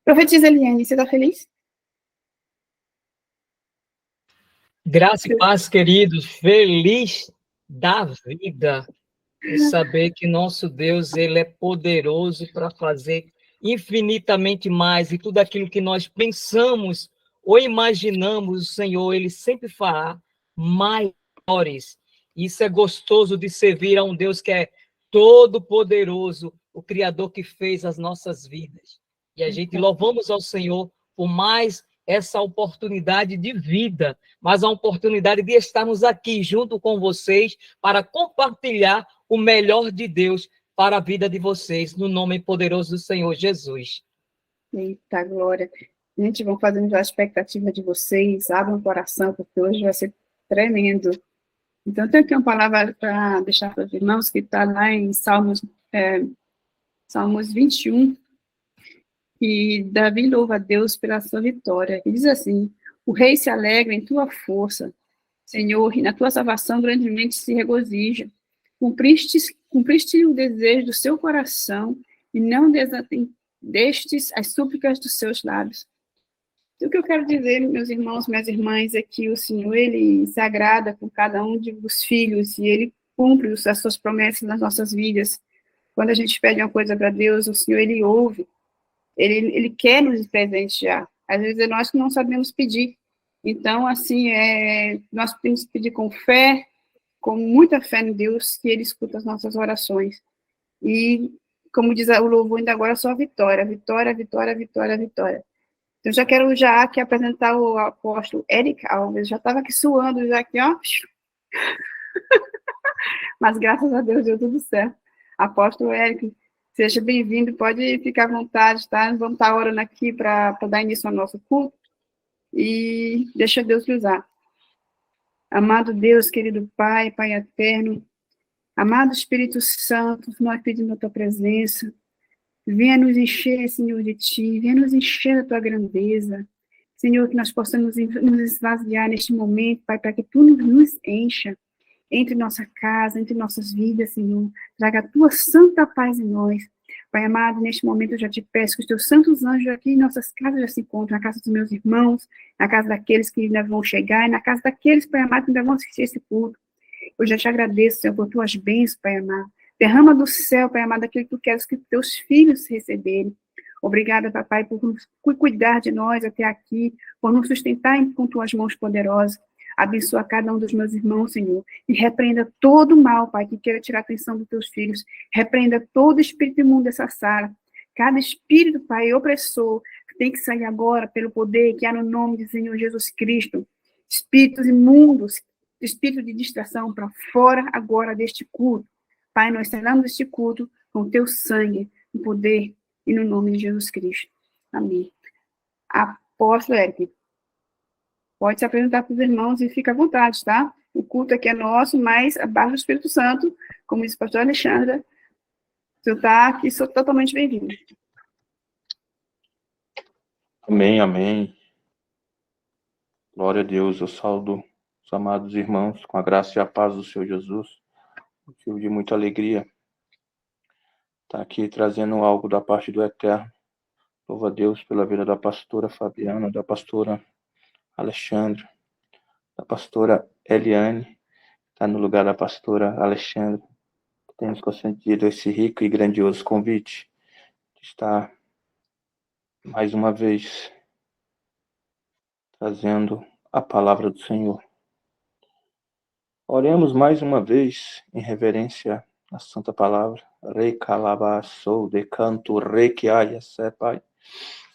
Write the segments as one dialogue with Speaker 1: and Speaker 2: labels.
Speaker 1: Profetiza, Eliane, você está feliz?
Speaker 2: Graça e paz, queridos, feliz da vida em saber que nosso Deus, ele é poderoso para fazer infinitamente mais e tudo aquilo que nós pensamos ou imaginamos, o Senhor, ele sempre fará maiores. Isso é gostoso de servir a um Deus que é todo poderoso, o Criador que fez as nossas vidas. E a gente louvamos ao Senhor por mais essa oportunidade de vida, mas a oportunidade de estarmos aqui junto com vocês para compartilhar o melhor de Deus para a vida de vocês, no nome poderoso do Senhor Jesus.
Speaker 1: Eita, glória. Gente, vamos fazendo a expectativa de vocês, abram o coração, porque hoje vai ser tremendo. Então, tem aqui uma palavra para deixar para os irmãos, que está lá em Salmos 21, e Davi louva a Deus pela sua vitória. E diz assim: o rei se alegra em tua força, Senhor, e na tua salvação grandemente se regozija. Cumpriste o desejo do seu coração e não desatendestes as súplicas dos seus lábios. O que eu quero dizer, meus irmãos, minhas irmãs, é que o Senhor, ele se agrada com cada um dos filhos e ele cumpre as suas promessas nas nossas vidas. Quando a gente pede uma coisa para Deus, o Senhor, ele ouve, ele quer nos presentear. Às vezes nós que não sabemos pedir. Então, assim, nós temos que pedir com fé, com muita fé em Deus, que ele escuta as nossas orações. E, como diz o louvor ainda agora, só vitória, vitória, vitória, vitória, vitória. Então, já quero já aqui apresentar o apóstolo Eric Alves, já estava aqui suando, já aqui, ó. Mas graças a Deus deu tudo certo. Apóstolo Eric, seja bem-vindo, pode ficar à vontade, tá? Vamos estar orando aqui para dar início ao nosso culto e deixa Deus lhe usar. Amado Deus, querido Pai, Pai eterno, amado Espírito Santo, nós pedimos a tua presença. Venha nos encher, Senhor, de ti, venha nos encher da tua grandeza. Senhor, que nós possamos nos esvaziar neste momento, Pai, para que tu nos encha entre nossa casa, entre nossas vidas, Senhor. Traga a tua santa paz em nós. Pai amado, neste momento eu já te peço que os teus santos anjos aqui em nossas casas já se encontram, na casa dos meus irmãos, na casa daqueles que ainda vão chegar, e na casa daqueles, Pai amado, que ainda vão assistir esse culto. Eu já te agradeço, Senhor, por tuas bênçãos, Pai amado. Derrama do céu, Pai amado, aquilo que tu queres que teus filhos receberem. Obrigada, Papai, por cuidar de nós até aqui, por nos sustentar com tuas mãos poderosas. Abençoa cada um dos meus irmãos, Senhor, e repreenda todo o mal, Pai, que queira tirar a atenção dos teus filhos. Repreenda todo espírito imundo dessa sala. Cada espírito, Pai, opressor, tem que sair agora pelo poder que há no nome do Senhor Jesus Cristo. Espíritos imundos, espírito de distração, para fora agora deste culto. Pai, nós selamos este culto com o teu sangue, no poder e no nome de Jesus Cristo. Amém. Apóstolo Eric, pode se apresentar para os irmãos e fica à vontade, tá? O culto aqui é nosso, mas abaixo do Espírito Santo, como disse o pastor Alexandra, o senhor está aqui, sou totalmente bem-vindo.
Speaker 3: Amém, amém. Glória a Deus, eu saúdo os amados irmãos com a graça e a paz do Senhor Jesus. Motivo de muita alegria estar aqui trazendo algo da parte do Eterno. Louvo a Deus pela vida da pastora Fabiana, da pastora Alexandre, da pastora Eliane, está no lugar da pastora Alexandre. Temos concedido esse rico e grandioso convite de estar mais uma vez trazendo a palavra do Senhor. Oremos mais uma vez em reverência à santa palavra. Rei calabaçou, decanto, rei que aia, sé, Pai.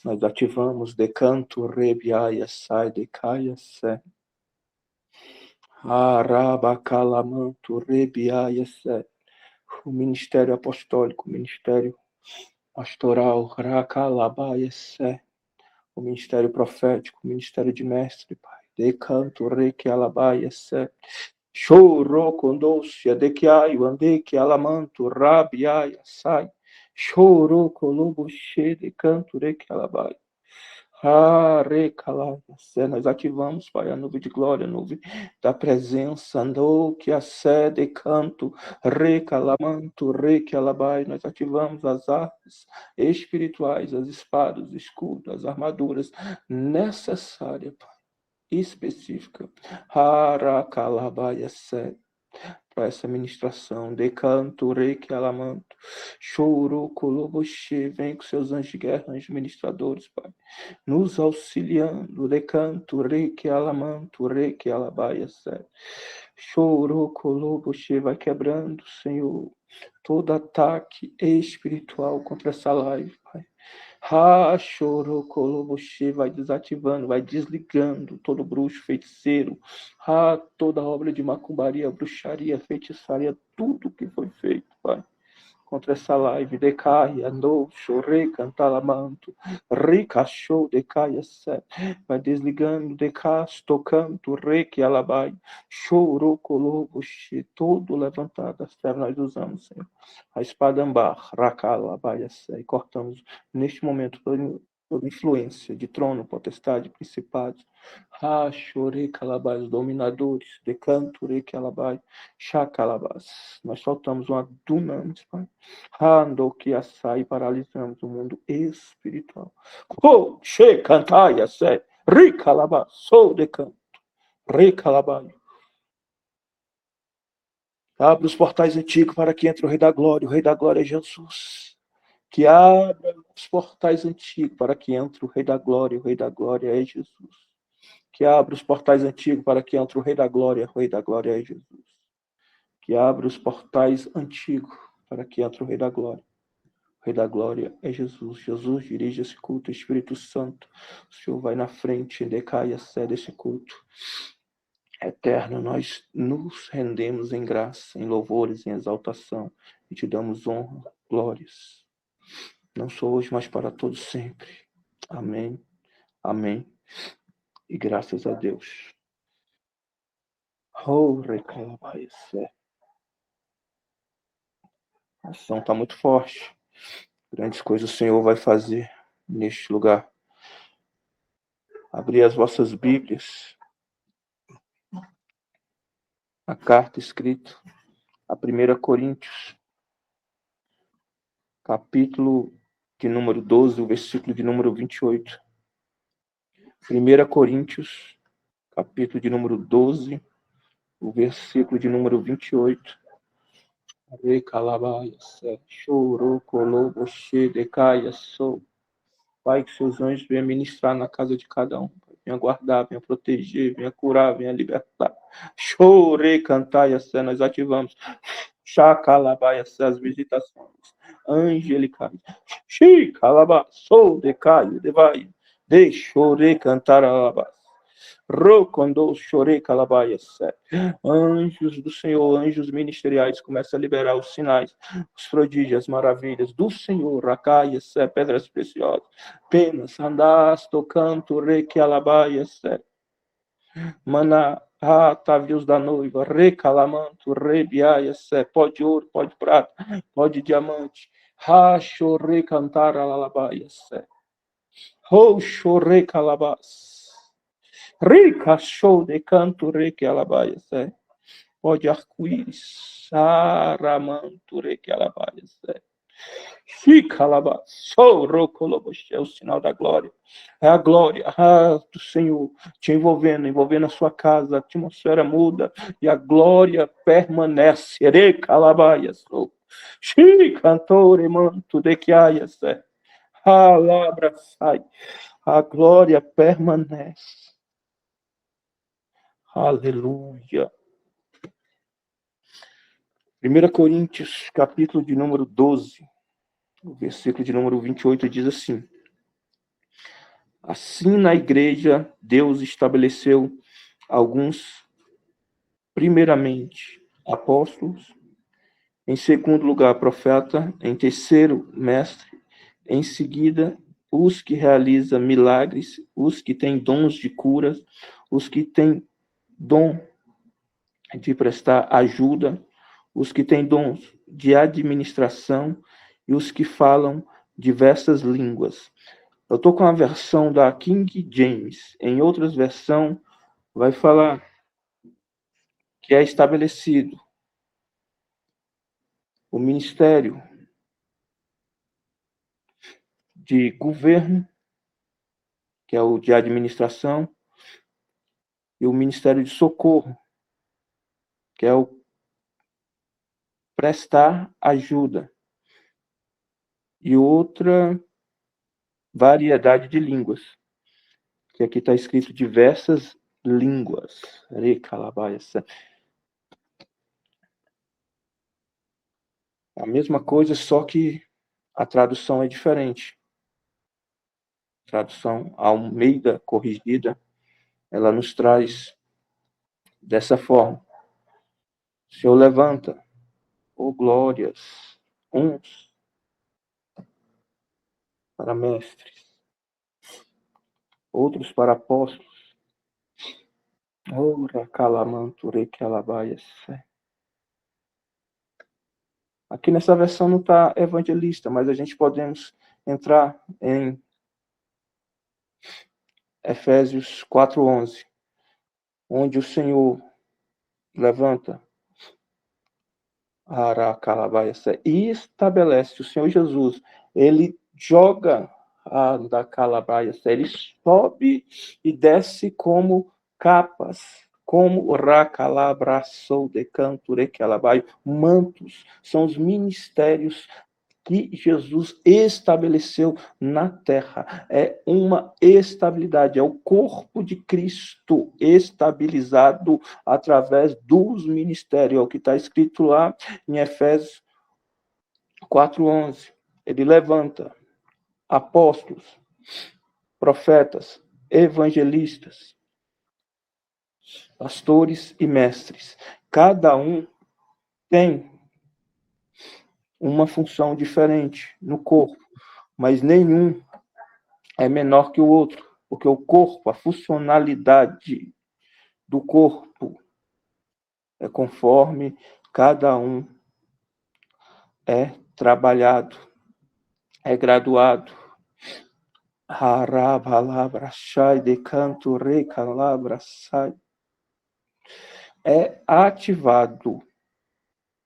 Speaker 3: Nós ativamos decanto, rei biaia, sai, decaia, sé. Arabacalamanto, rei biaia, sé. O ministério apostólico, o ministério pastoral, racalabaia, sé. O ministério profético, o ministério de mestre, Pai. Decanto, rei que alabaia, sé. Choro condôcia de que aio ande que alamanto rabiaia sai. Choro colobo che de canto de que alabai. Nós ativamos, Pai, a nuvem de glória, a nuvem da presença, andou que a sede canto, recalamanto, recalabai. Nós ativamos as armas espirituais, as espadas, os escudos, as armaduras necessárias, Pai, específica. Haracalabaia sede. Para essa ministração, decanto, reiki, alamanto, choro, coloboche, vem com seus anjos de guerra, anjos ministradores, Pai, nos auxiliando, decanto, reiki, alamanto, reiki, alabaia, choro, coloboche, vai quebrando, Senhor, todo ataque espiritual contra essa live, Pai. Choro, coloboche, vai desativando, vai desligando todo bruxo, feiticeiro, toda obra de macumbaria, bruxaria, feitiçaria, tudo que foi feito, Pai, contra essa live, decai, andou, chorei, cantalamanto, rica, show, decai, vai desligando, decas, tocando, reiki, alabai, chorou, coloboche, todo levantado, as trevas nós usamos, Senhor, a espada ambar, racalabai, e cortamos neste momento toda influência de trono, potestade, principados, chorei, calabai, os dominadores, decanto, reiki, alabai, chacalabás, nós soltamos uma dunamis, Pai, Ando que açai, paralisamos o mundo espiritual. Che cantai, sé, ricalaba, sou de canto, ricalabai. Abra os portais antigos para que entre o Rei da Glória. O Rei da Glória é Jesus. Que abra os portais antigos para que entre o Rei da Glória. O Rei da Glória é Jesus. Que abra os portais antigos para que entre o Rei da Glória. O Rei da Glória é Jesus. Que abra os portais antigos para que entre o Rei da Glória. O Rei da Glória é Jesus. Jesus dirige esse culto. Espírito Santo, o Senhor vai na frente, decai a sede desse culto. Eterno, nós nos rendemos em graça, em louvores, em exaltação, e te damos honra, glórias. Não só hoje, mas para todos sempre. Amém, amém, e graças a Deus. A ação está muito forte. Grandes coisas o Senhor vai fazer neste lugar. Abri as vossas Bíblias. A carta escrita a 1 Coríntios, capítulo de número 12, o versículo de número 28. 1 Coríntios, capítulo de número 12, o versículo de número 28. Chorou, colou, boche, decaia, sou. Pai, que seus anjos venham ministrar na casa de cada um. Venha guardar, venha proteger, venha curar, venha libertar. Chorei, cantai, nós ativamos. Chacalabai, as visitações angelicais. Chicalabá, sou, decaio, devai. Deixorei cantar alabás. Rocondou, chorei, calabaia, anjos do Senhor, anjos ministeriais, começa a liberar os sinais, os prodígios, as maravilhas do Senhor, racaia, pedras preciosas, penas, andás, tocando, reque, alabaia, maná, atavios da noiva, recalamanto, rebiaia, pó de ouro, pó de prata, pó de diamante, chorei, cantar, alabaia, chorei, calabás. Rica show de canto, reque alabaia, pode arco-íris, aramanto, reque alabaia, fica alabaia, sou rocoloboche, é o sinal da glória, é a glória do Senhor te envolvendo a sua casa, a atmosfera muda e a glória permanece, reca alabaia, sou, cantore manto de que aia, alabra sai, a glória permanece. Aleluia. 1 Coríntios, capítulo de número 12, o versículo de número 28 diz assim: assim na igreja Deus estabeleceu alguns, primeiramente, apóstolos, em segundo lugar, profeta, em terceiro, mestre, em seguida, os que realizam milagres, os que têm dons de curas, os que têm dom de prestar ajuda, os que têm dons de administração e os que falam diversas línguas. Eu estou com a versão da King James. Em outras versões, vai falar que é estabelecido o ministério de governo, que é o de administração, e o ministério de socorro, que é o prestar ajuda, e outra variedade de línguas, que aqui está escrito diversas línguas. A mesma coisa, só que a tradução é diferente. A tradução Almeida corrigida, ela nos traz dessa forma: o Senhor levanta, glórias, uns para mestres, outros para apóstolos. Aqui nessa versão não está evangelista, mas a gente podemos entrar em Efésios 4:11, onde o Senhor levanta e estabelece, o Senhor Jesus, ele joga da calabaiaça, ele sobe e desce como capas, como racalabraçou de canture calabaio, mantos, são os ministérios que Jesus estabeleceu na terra. É uma estabilidade, é o corpo de Cristo estabilizado através dos ministérios, é o que está escrito lá em Efésios 4:11. Ele levanta apóstolos, profetas, evangelistas, pastores e mestres. Cada um tem uma função diferente no corpo, mas nenhum é menor que o outro, porque o corpo, a funcionalidade do corpo é conforme cada um é trabalhado, é graduado. É ativado,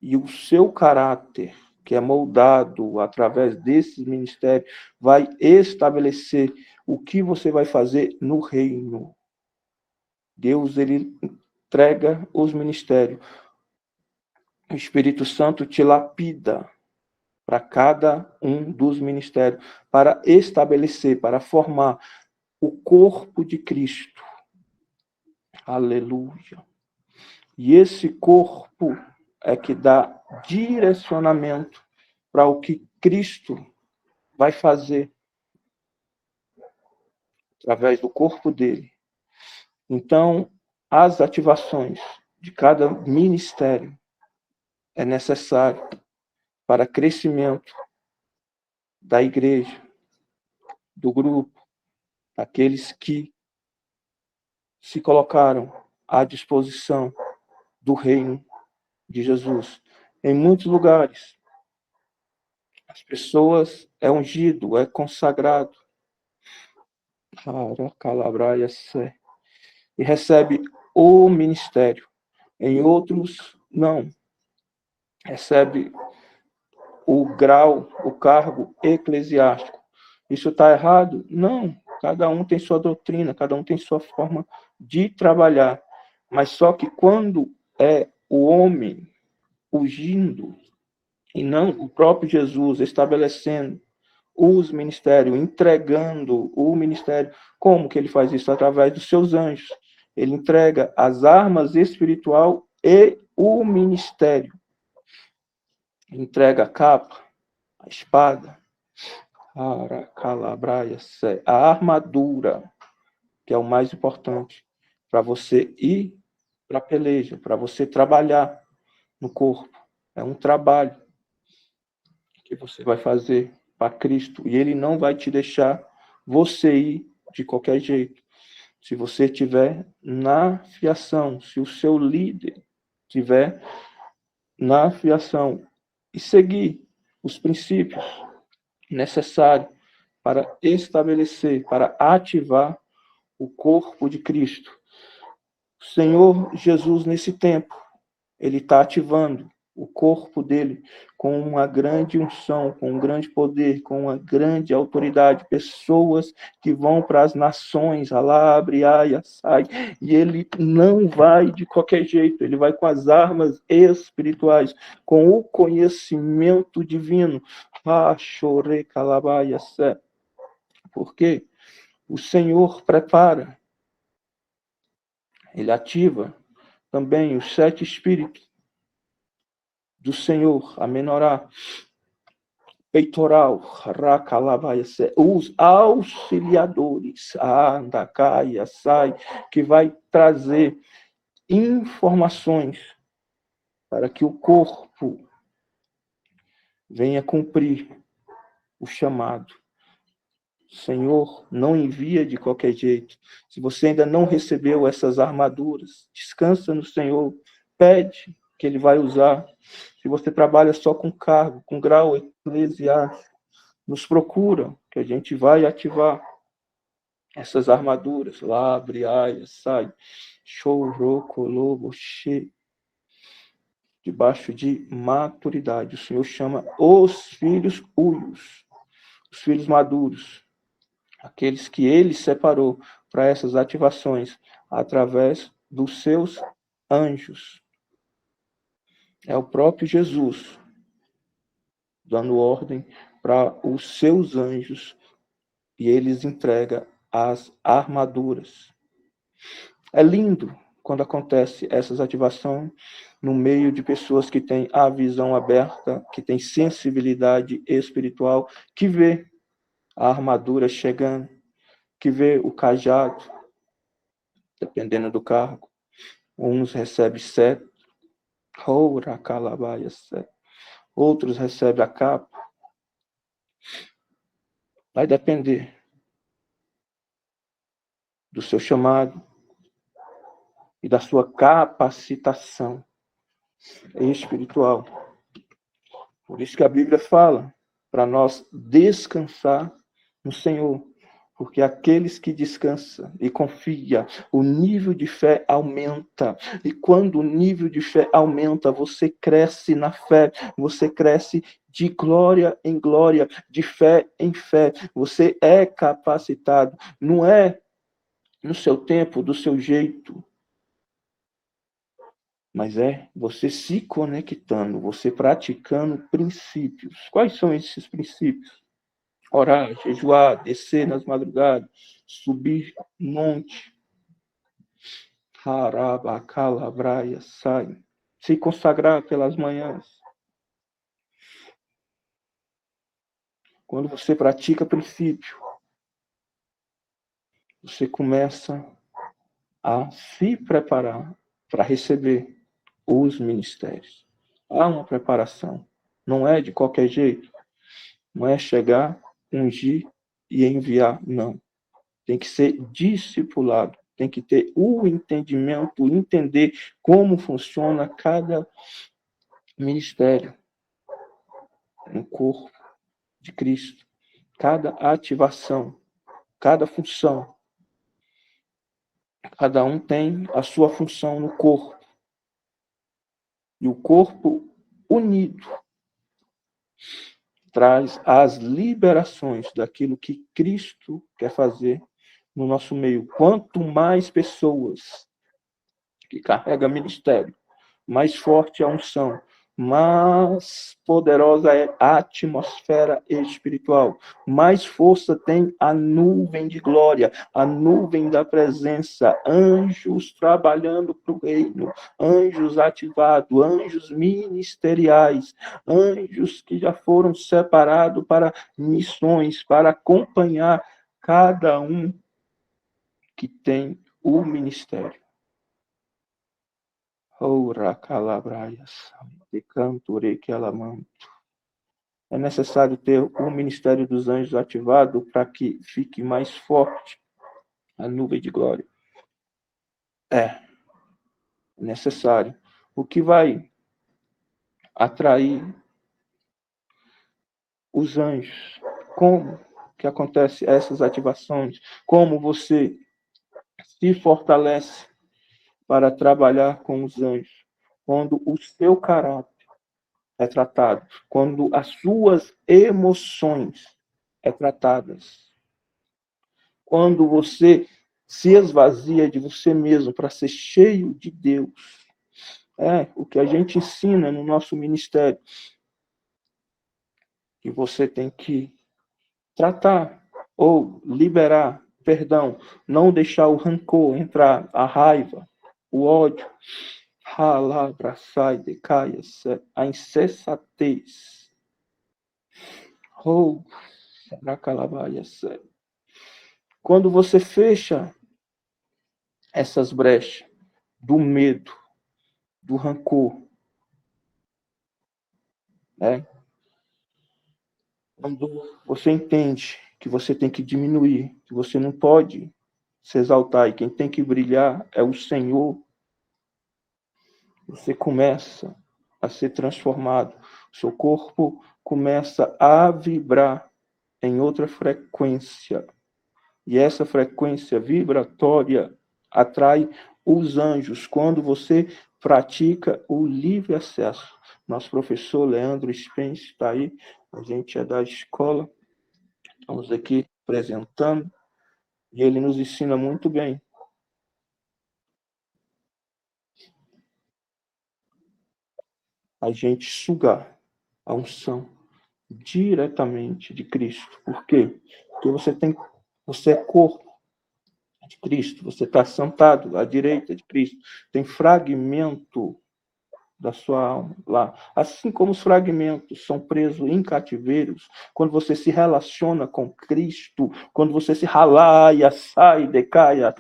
Speaker 3: e o seu caráter, que é moldado através desses ministérios, vai estabelecer o que você vai fazer no reino. Deus, ele entrega os ministérios. O Espírito Santo te lapida para cada um dos ministérios, para estabelecer, para formar o corpo de Cristo. Aleluia. E esse corpo é que dá direcionamento para o que Cristo vai fazer através do corpo dele. Então, as ativações de cada ministério é necessário para crescimento da igreja, do grupo, aqueles que se colocaram à disposição do reino de Jesus. Em muitos lugares, as pessoas é ungido, é consagrado, e recebe o ministério. Em outros, não. Recebe o grau, o cargo eclesiástico. Isso está errado? Não. Cada um tem sua doutrina, cada um tem sua forma de trabalhar. Mas só que quando é o homem ungindo, e não o próprio Jesus estabelecendo os ministérios, entregando o ministério, como que ele faz isso? Através dos seus anjos. Ele entrega as armas espiritual e o ministério. Entrega a capa, a espada, a armadura, que é o mais importante para você ir para a peleja, para você trabalhar no corpo. É um trabalho que você vai fazer para Cristo, e ele não vai te deixar você ir de qualquer jeito. Se você estiver na fiação, se o seu líder estiver na fiação e seguir os princípios necessários para estabelecer, para ativar o corpo de Cristo. O Senhor Jesus, nesse tempo, ele está ativando o corpo dele com uma grande unção, com um grande poder, com uma grande autoridade. Pessoas que vão para as nações, alá, abriai, assai, e ele não vai de qualquer jeito, ele vai com as armas espirituais, com o conhecimento divino. Porque o Senhor prepara, ele ativa também os 7 espíritos do Senhor, a menorá, peitoral, os auxiliadores, andacaia, sai, que vai trazer informações para que o corpo venha cumprir o chamado. O Senhor não envia de qualquer jeito. Se você ainda não recebeu essas armaduras, descansa no Senhor, pede que Ele vai usar. Se você trabalha só com cargo, com grau eclesiástico, nos procura, que a gente vai ativar essas armaduras. Lá, briaia, sai, chorou, colobo, debaixo de maturidade. O Senhor chama os filhos uios, os filhos maduros, aqueles que Ele separou para essas ativações através dos seus anjos. É o próprio Jesus dando ordem para os seus anjos e eles entregam as armaduras. É lindo quando acontece essas ativações no meio de pessoas que têm a visão aberta, que têm sensibilidade espiritual, que vê a armadura chegando, que vê o cajado, dependendo do cargo. Uns recebem 7, outros recebem a capa. Vai depender do seu chamado e da sua capacitação espiritual. Por isso que a Bíblia fala para nós descansar no Senhor, porque aqueles que descansam e confiam, o nível de fé aumenta. E quando o nível de fé aumenta, você cresce na fé, você cresce de glória em glória, de fé em fé. Você é capacitado, não é no seu tempo, do seu jeito, mas é você se conectando, você praticando princípios. Quais são esses princípios? Orar, jejuar, descer nas madrugadas, subir monte, harabacalabraia, sai, se consagrar pelas manhãs. Quando você pratica princípio, você começa a se preparar para receber os ministérios. Há uma preparação. Não é de qualquer jeito. Não é chegar, ungir e enviar. Não. Tem que ser discipulado. Tem que ter o entendimento, entender como funciona cada ministério no corpo de Cristo. Cada ativação, cada função. Cada um tem a sua função no corpo. E o corpo unido traz as liberações daquilo que Cristo quer fazer no nosso meio. Quanto mais pessoas que carregam ministério, mais forte a unção, mais poderosa é a atmosfera espiritual, mais força tem a nuvem de glória, a nuvem da presença, anjos trabalhando para o reino, anjos ativados, anjos ministeriais, anjos que já foram separados para missões, para acompanhar cada um que tem o ministério. É necessário ter o ministério dos anjos ativado para que fique mais forte a nuvem de glória. É necessário. O que vai atrair os anjos? Como que acontece essas ativações, como você se fortalece para trabalhar com os anjos, quando o seu caráter é tratado, quando as suas emoções é tratadas, quando você se esvazia de você mesmo para ser cheio de Deus. É o que a gente ensina no nosso ministério, que você tem que tratar ou liberar, perdão, não deixar o rancor entrar, a raiva, o ódio, abraçai, decaia, a insensatez. Oh, quando você fecha essas brechas do medo, do rancor, né? Quando você entende que você tem que diminuir, que você não pode se exaltar e quem tem que brilhar é o Senhor, você começa a ser transformado. Seu corpo começa a vibrar em outra frequência. E essa frequência vibratória atrai os anjos quando você pratica o livre acesso. Nosso professor Leandro Spence está aí, a gente é da escola, estamos aqui apresentando, e ele nos ensina muito bem. A gente sugar a unção diretamente de Cristo. Por quê? Porque você é corpo de Cristo, você está sentado à direita de Cristo, tem fragmento da sua alma lá. Assim como os fragmentos são presos em cativeiros, quando você se relaciona com Cristo, quando você se ralaia, sai, decaia,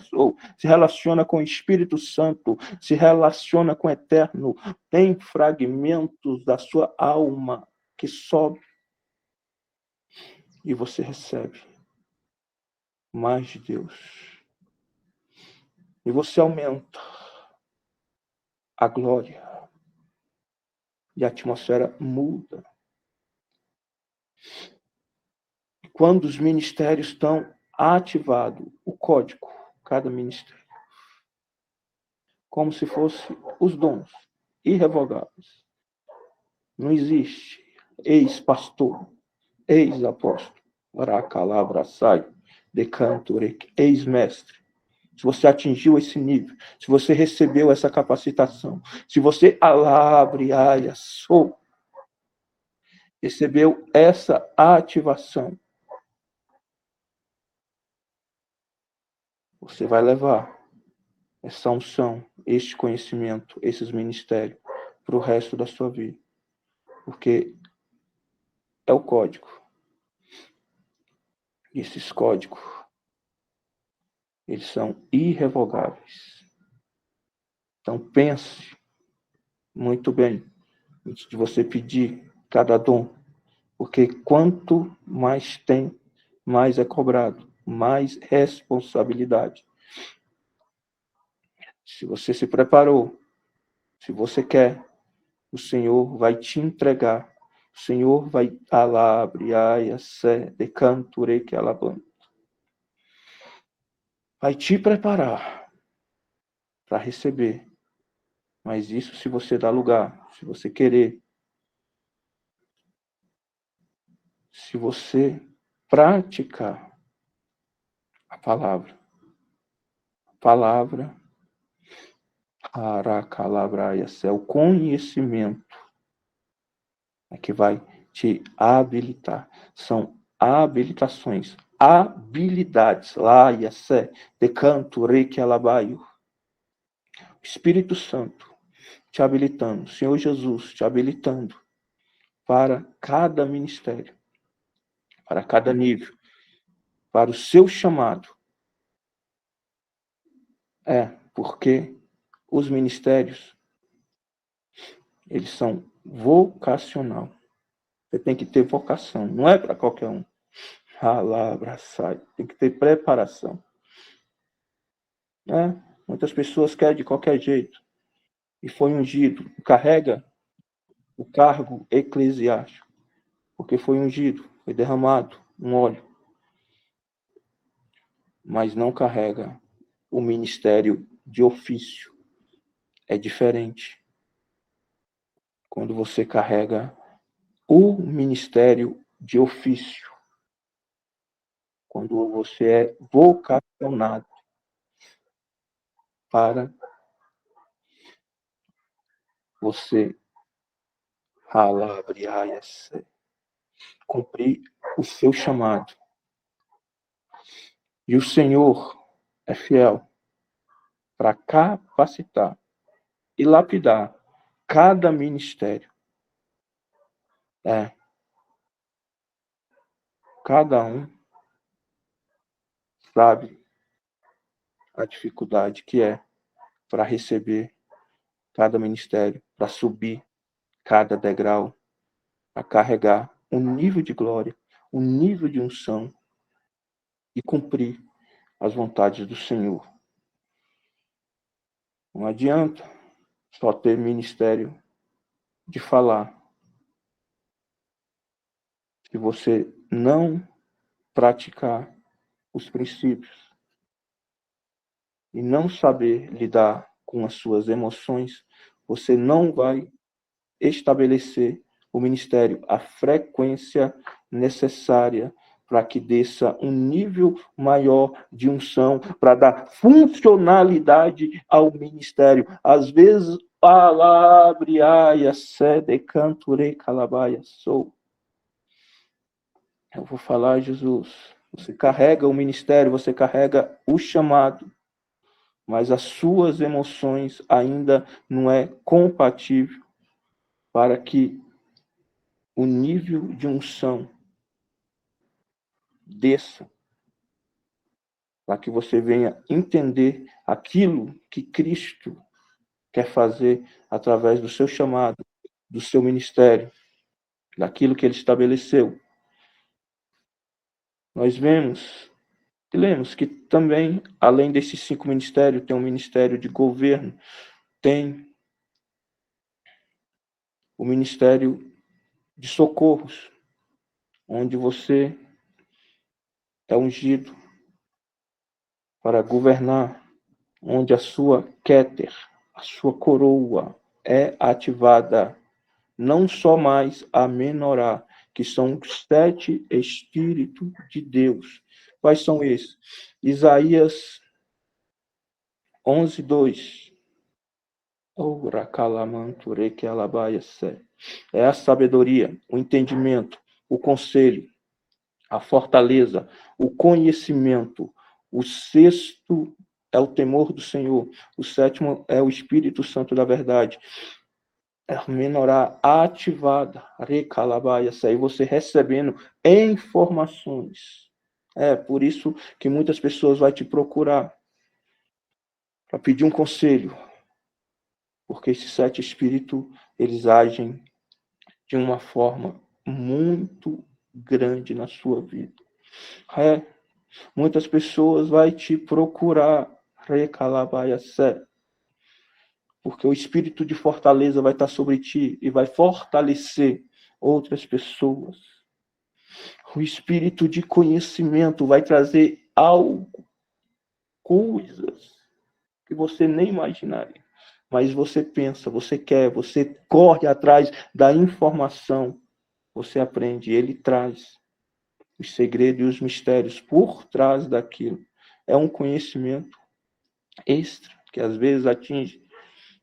Speaker 3: se relaciona com o Espírito Santo, se relaciona com o Eterno, tem fragmentos da sua alma que sobe e você recebe mais de Deus. E você aumenta a glória. E a atmosfera muda. Quando os ministérios estão ativados, o código, cada ministério, como se fosse os dons irrevogáveis. Não existe ex-pastor, ex-apóstolo, sai, decantorek, ex-mestre. Se você atingiu esse nível, se você recebeu essa capacitação, se você recebeu essa ativação, você vai levar essa unção, este conhecimento, esses ministérios para o resto da sua vida. Porque é o código. E esses códigos, eles são irrevogáveis. Então pense muito bem antes de você pedir cada dom. Porque quanto mais tem, mais é cobrado, mais responsabilidade. Se você se preparou, se você quer, o Senhor vai te entregar. O Senhor vai vai te preparar para receber. Mas isso se você dá lugar, se você querer. Se você praticar a palavra. A palavra, o conhecimento é que vai te habilitar. São habilitações, habilidades. Lá, Yassé, decanto, reiki, alabaio. Espírito Santo te habilitando. Senhor Jesus te habilitando para cada ministério, para cada nível, para o seu chamado. Porque os ministérios, eles são vocacional. Você tem que ter vocação, não é para qualquer um. Abraçai, tem que ter preparação. Muitas pessoas querem de qualquer jeito. E foi ungido, carrega o cargo eclesiástico, porque foi ungido, foi derramado um óleo. mas não carrega o ministério de ofício. É diferente. Quando você carrega o ministério de ofício, quando você é vocacionado para você cumprir o seu chamado. E o Senhor é fiel para capacitar e lapidar cada ministério. Cada um sabe a dificuldade que é para receber cada ministério, para subir cada degrau, para carregar um nível de glória, um nível de unção e cumprir as vontades do Senhor. Não adianta só ter ministério de falar se você não praticar os princípios e não saber lidar com as suas emoções, você não vai estabelecer o ministério, a frequência necessária para que desça um nível maior de unção, para dar funcionalidade ao ministério. Às vezes, eu vou falar, Jesus, você carrega o ministério, você carrega o chamado, mas as suas emoções ainda não é compatível para que o nível de unção desça, para que você venha entender aquilo que Cristo quer fazer através do seu chamado, do seu ministério, daquilo que ele estabeleceu. Nós lemos que também, além desses 5 ministérios, tem um ministério de governo, tem o ministério de socorros, onde você é ungido para governar, onde a sua kéter, a sua coroa é ativada, não só mais a menorá, que são os 7 Espíritos de Deus. Quais são esses? Isaías 11:2. É a sabedoria, o entendimento, o conselho, a fortaleza, o conhecimento. O 6º é o temor do Senhor. O 7º é o Espírito Santo da verdade. É a menorá ativada, e você recebendo informações. É por isso que muitas pessoas vão te procurar para pedir um conselho, porque esses 7 espíritos, eles agem de uma forma muito grande na sua vida. Muitas pessoas vão te procurar, porque o espírito de fortaleza vai estar sobre ti e vai fortalecer outras pessoas. O espírito de conhecimento vai trazer algo, coisas que você nem imaginaria. Mas você pensa, você quer, você corre atrás da informação, você aprende, ele traz os segredos e os mistérios por trás daquilo. É um conhecimento extra, que às vezes atinge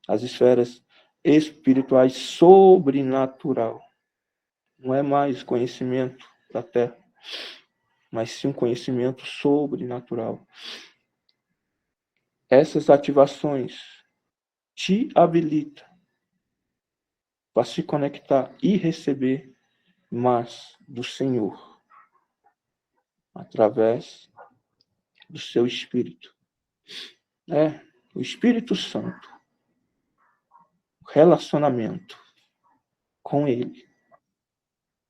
Speaker 3: as esferas espirituais sobrenatural. Não é mais conhecimento da terra, mas sim um conhecimento sobrenatural. Essas ativações te habilitam para se conectar e receber mais do Senhor através do seu Espírito. O Espírito Santo, o relacionamento com Ele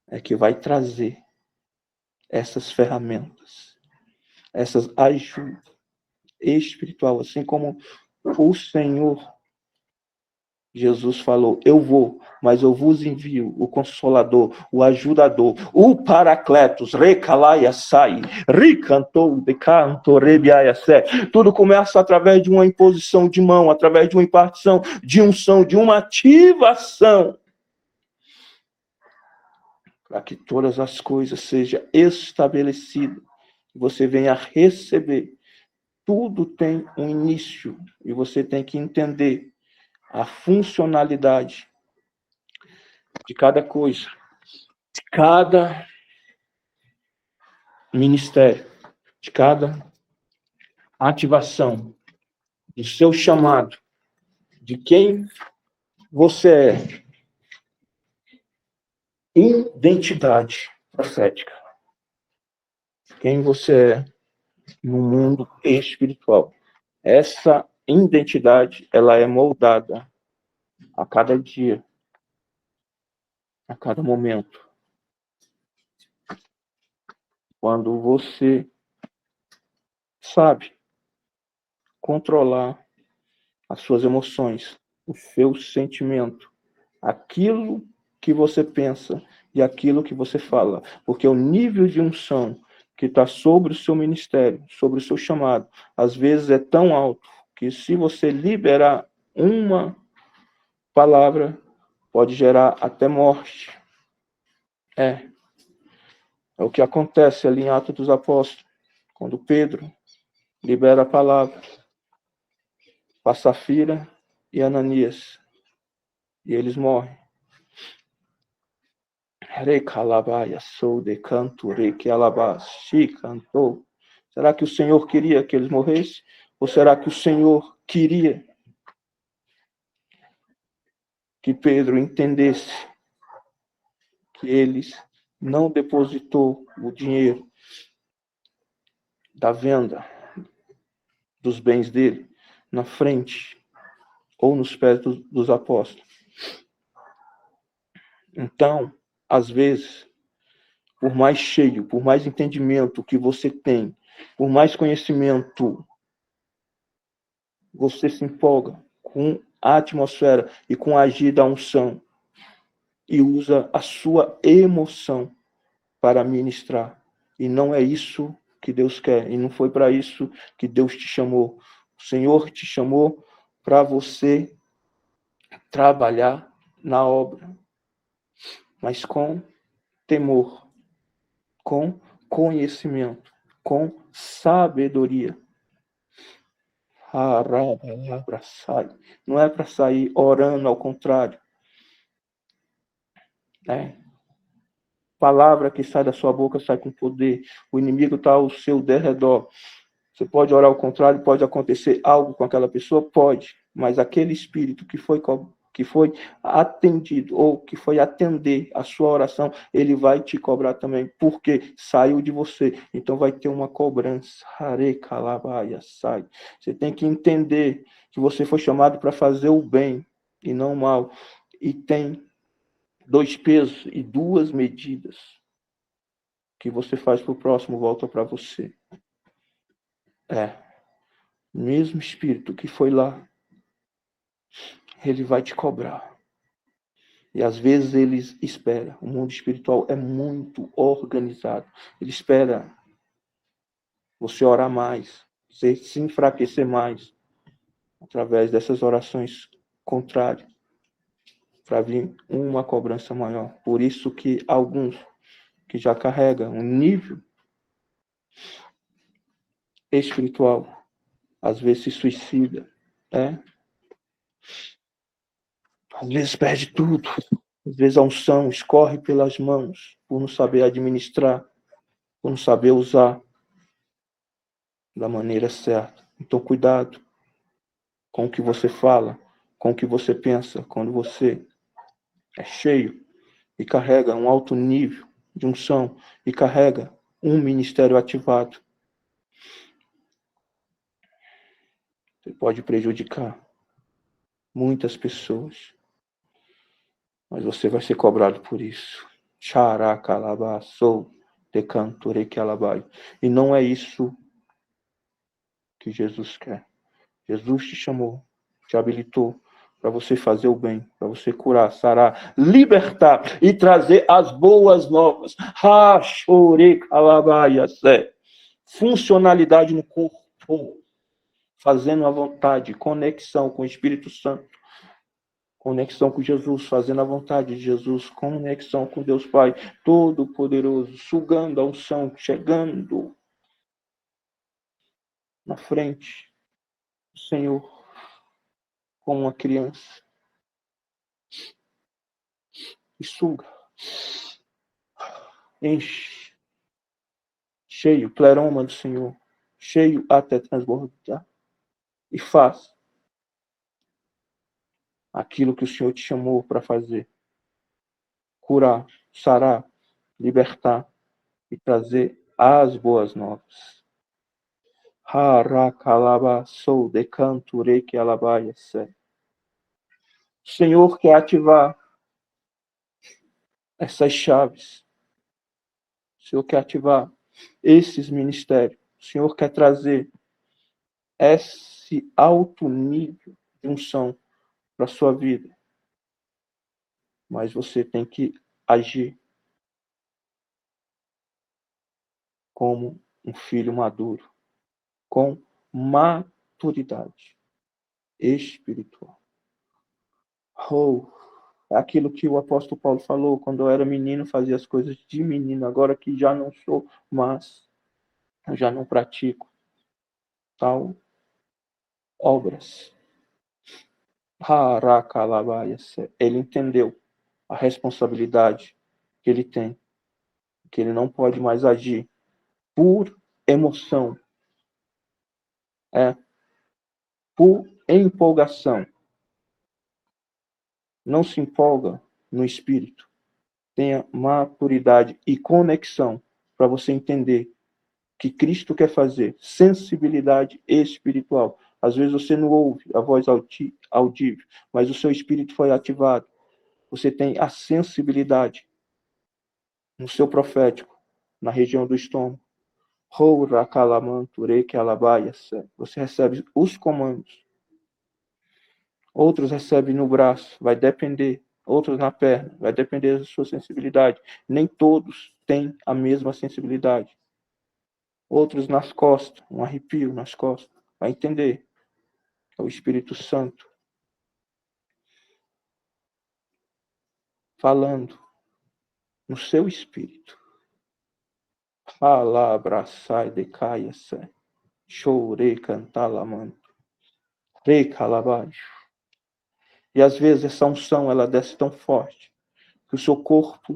Speaker 3: é que vai trazer essas ferramentas, essas ajudas espiritual, assim como o Senhor Jesus falou, eu vou, mas eu vos envio o Consolador, o Ajudador, o Paracletos, Recalaia Sai, Ricantou, Decanto, Rebiaia Sé. Tudo começa através de uma imposição de mão, através de uma impartição, de unção, de uma ativação, para que todas as coisas sejam estabelecidas, você venha receber. Tudo tem um início, e você tem que entender a funcionalidade de cada coisa, de cada ministério, de cada ativação, do seu chamado, de quem você é. Identidade profética. Quem você é no mundo espiritual. Essa identidade, ela é moldada a cada dia, a cada momento. Quando você sabe controlar as suas emoções, o seu sentimento, aquilo que você pensa e aquilo que você fala, porque o nível de unção que está sobre o seu ministério, sobre o seu chamado, às vezes é tão alto que se você liberar uma palavra, pode gerar até morte. É o que acontece ali em Atos dos Apóstolos, quando Pedro libera a palavra para Safira e Ananias, e eles morrem. Recalabaia, sou de canto, requialabasti, cantou. Será que o Senhor queria que eles morressem? Ou será que o Senhor queria que Pedro entendesse que eles não depositou o dinheiro da venda dos bens dele na frente ou nos pés dos apóstolos? Então, às vezes, por mais cheio, por mais entendimento que você tem, por mais conhecimento, você se empolga com a atmosfera e com a agir da unção e usa a sua emoção para ministrar. E não é isso que Deus quer, e não foi para isso que Deus te chamou. O Senhor te chamou para você trabalhar na obra, mas com temor, com conhecimento, com sabedoria. Não é para sair orando, ao contrário. Palavra que sai da sua boca sai com poder. O inimigo está ao seu derredor. Você pode orar ao contrário, pode acontecer algo com aquela pessoa? Pode. Mas aquele espírito que foi atendido ou que foi atender a sua oração, ele vai te cobrar também, porque saiu de você. Então vai ter uma cobrança. Sai. Você tem que entender que você foi chamado para fazer o bem e não o mal. E tem 2 pesos e 2 medidas. Que você faz para o próximo, volta para você. O mesmo espírito que foi lá, ele vai te cobrar. E às vezes ele espera. O mundo espiritual é muito organizado. Ele espera você orar mais, você se enfraquecer mais, através dessas orações contrárias, para vir uma cobrança maior. Por isso que alguns que já carregam um nível espiritual, às vezes se suicida, Às vezes perde tudo. Às vezes a unção escorre pelas mãos, por não saber administrar, por não saber usar da maneira certa. Então, cuidado com o que você fala, com o que você pensa, quando você é cheio e carrega um alto nível de unção e carrega um ministério ativado. Você pode prejudicar muitas pessoas, mas você vai ser cobrado por isso. Xaracalabaçou, decantorequialabai. E não é isso que Jesus quer. Jesus te chamou, te habilitou para você fazer o bem, para você curar, sarar, libertar e trazer as boas novas. Funcionalidade no corpo, fazendo a vontade, conexão com o Espírito Santo, conexão com Jesus, fazendo a vontade de Jesus, conexão com Deus Pai Todo-Poderoso, sugando a unção, chegando na frente do Senhor como uma criança e suga, enche, cheio, pleroma do Senhor, cheio até transbordar, e faz aquilo que o Senhor te chamou para fazer: curar, sarar, libertar e trazer as boas novas. Sou de canture que alabaia. O Senhor quer ativar essas chaves. O Senhor quer ativar esses ministérios. O Senhor quer trazer esse alto nível de unção para a sua vida. Mas você tem que agir como um filho maduro, com maturidade espiritual. É aquilo que o apóstolo Paulo falou: quando eu era menino, fazia as coisas de menino, agora que já não sou, mas eu já não pratico tal obras. Ele entendeu a responsabilidade que ele tem, que ele não pode mais agir por emoção, por empolgação. Não se empolga no espírito. Tenha maturidade e conexão para você entender que Cristo quer fazer. Sensibilidade espiritual. Às vezes você não ouve a voz audível, mas o seu espírito foi ativado. Você tem a sensibilidade no seu profético, na região do estômago. Você recebe os comandos. Outros recebem no braço, vai depender. Outros na perna, vai depender da sua sensibilidade. Nem todos têm a mesma sensibilidade. Outros nas costas, um arrepio nas costas. Vai entender. É o Espírito Santo falando no seu espírito. Fala, abraçai, decaia, chorei, cantar, lamanto. Recalabaixo. E às vezes essa unção, ela desce tão forte que o seu corpo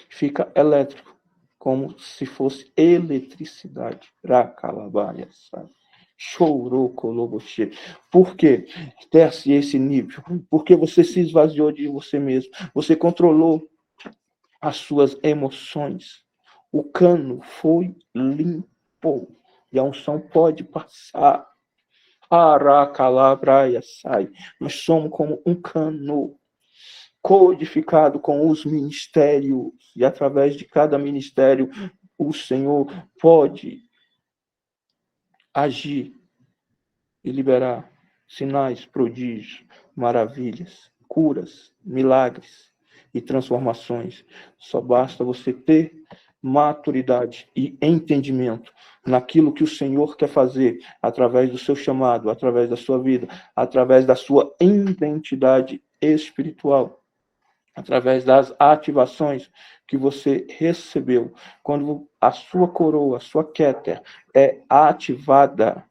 Speaker 3: fica elétrico, como se fosse eletricidade. Racalabaia, sabe? Chorou, coloboche. Por que desce esse nível? Porque você se esvaziou de você mesmo. Você controlou as suas emoções. O cano foi limpo. E a unção pode passar. Aracalabraia, sai. Nós somos como um cano codificado com os ministérios. E através de cada ministério, o Senhor pode agir e liberar sinais, prodígios, maravilhas, curas, milagres e transformações. Só basta você ter maturidade e entendimento naquilo que o Senhor quer fazer através do seu chamado, através da sua vida, através da sua identidade espiritual, através das ativações que você recebeu. Quando a sua coroa, a sua kéter é ativada,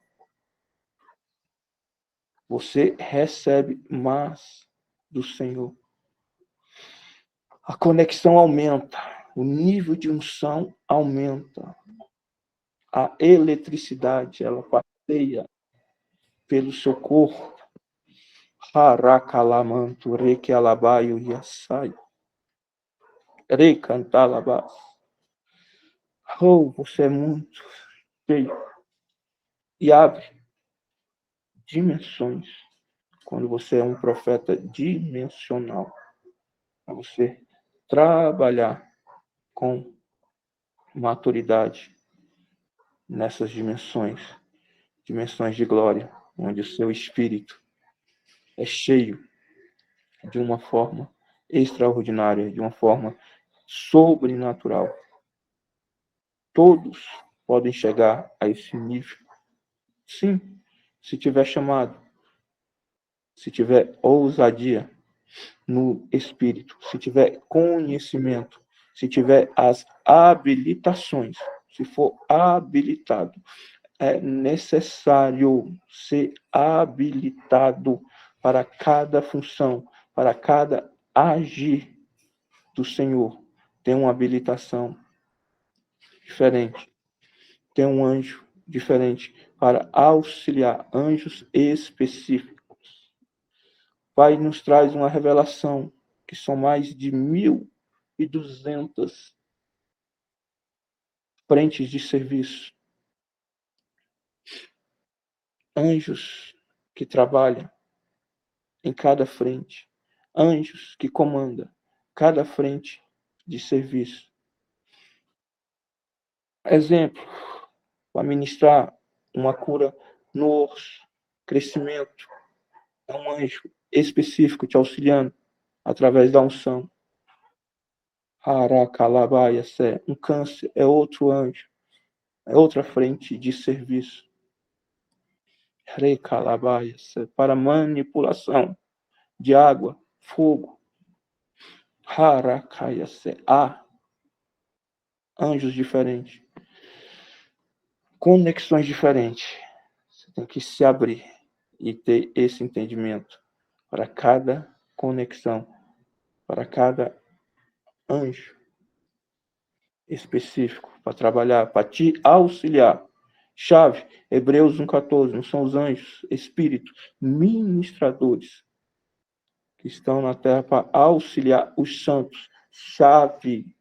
Speaker 3: você recebe mais do Senhor. A conexão aumenta, o nível de unção aumenta. A eletricidade, ela passeia pelo seu corpo. Haracalamanto, requealabaio yassai. Recantalabás. Você é muito cheio. E abre dimensões. Quando você é um profeta dimensional, para você trabalhar com maturidade nessas dimensões de glória, onde o seu espírito é cheio de uma forma extraordinária, de uma forma sobrenatural. Todos podem chegar a esse nível. Sim, se tiver chamado, se tiver ousadia no espírito, se tiver conhecimento, se tiver as habilitações, se for habilitado. É necessário ser habilitado para cada função, para cada agir do Senhor. Tem uma habilitação diferente. Tem um anjo diferente para auxiliar, anjos específicos. O Pai nos traz uma revelação que são mais de 1.200 frentes de serviço. Anjos que trabalham em cada frente. Anjos que comandam cada frente de serviço. Exemplo, para ministrar uma cura no osso, crescimento. É um anjo específico te auxiliando através da unção. Haracalabaias, um câncer é outro anjo, é outra frente de serviço. Recalabaias, para manipulação de água, fogo. Harakaias, há anjos diferentes, conexões diferentes. Você tem que se abrir e ter esse entendimento para cada conexão, para cada anjo específico para trabalhar, para te auxiliar. Chave, Hebreus 1,14, não são os anjos, espíritos, ministradores que estão na terra para auxiliar os santos. Chave,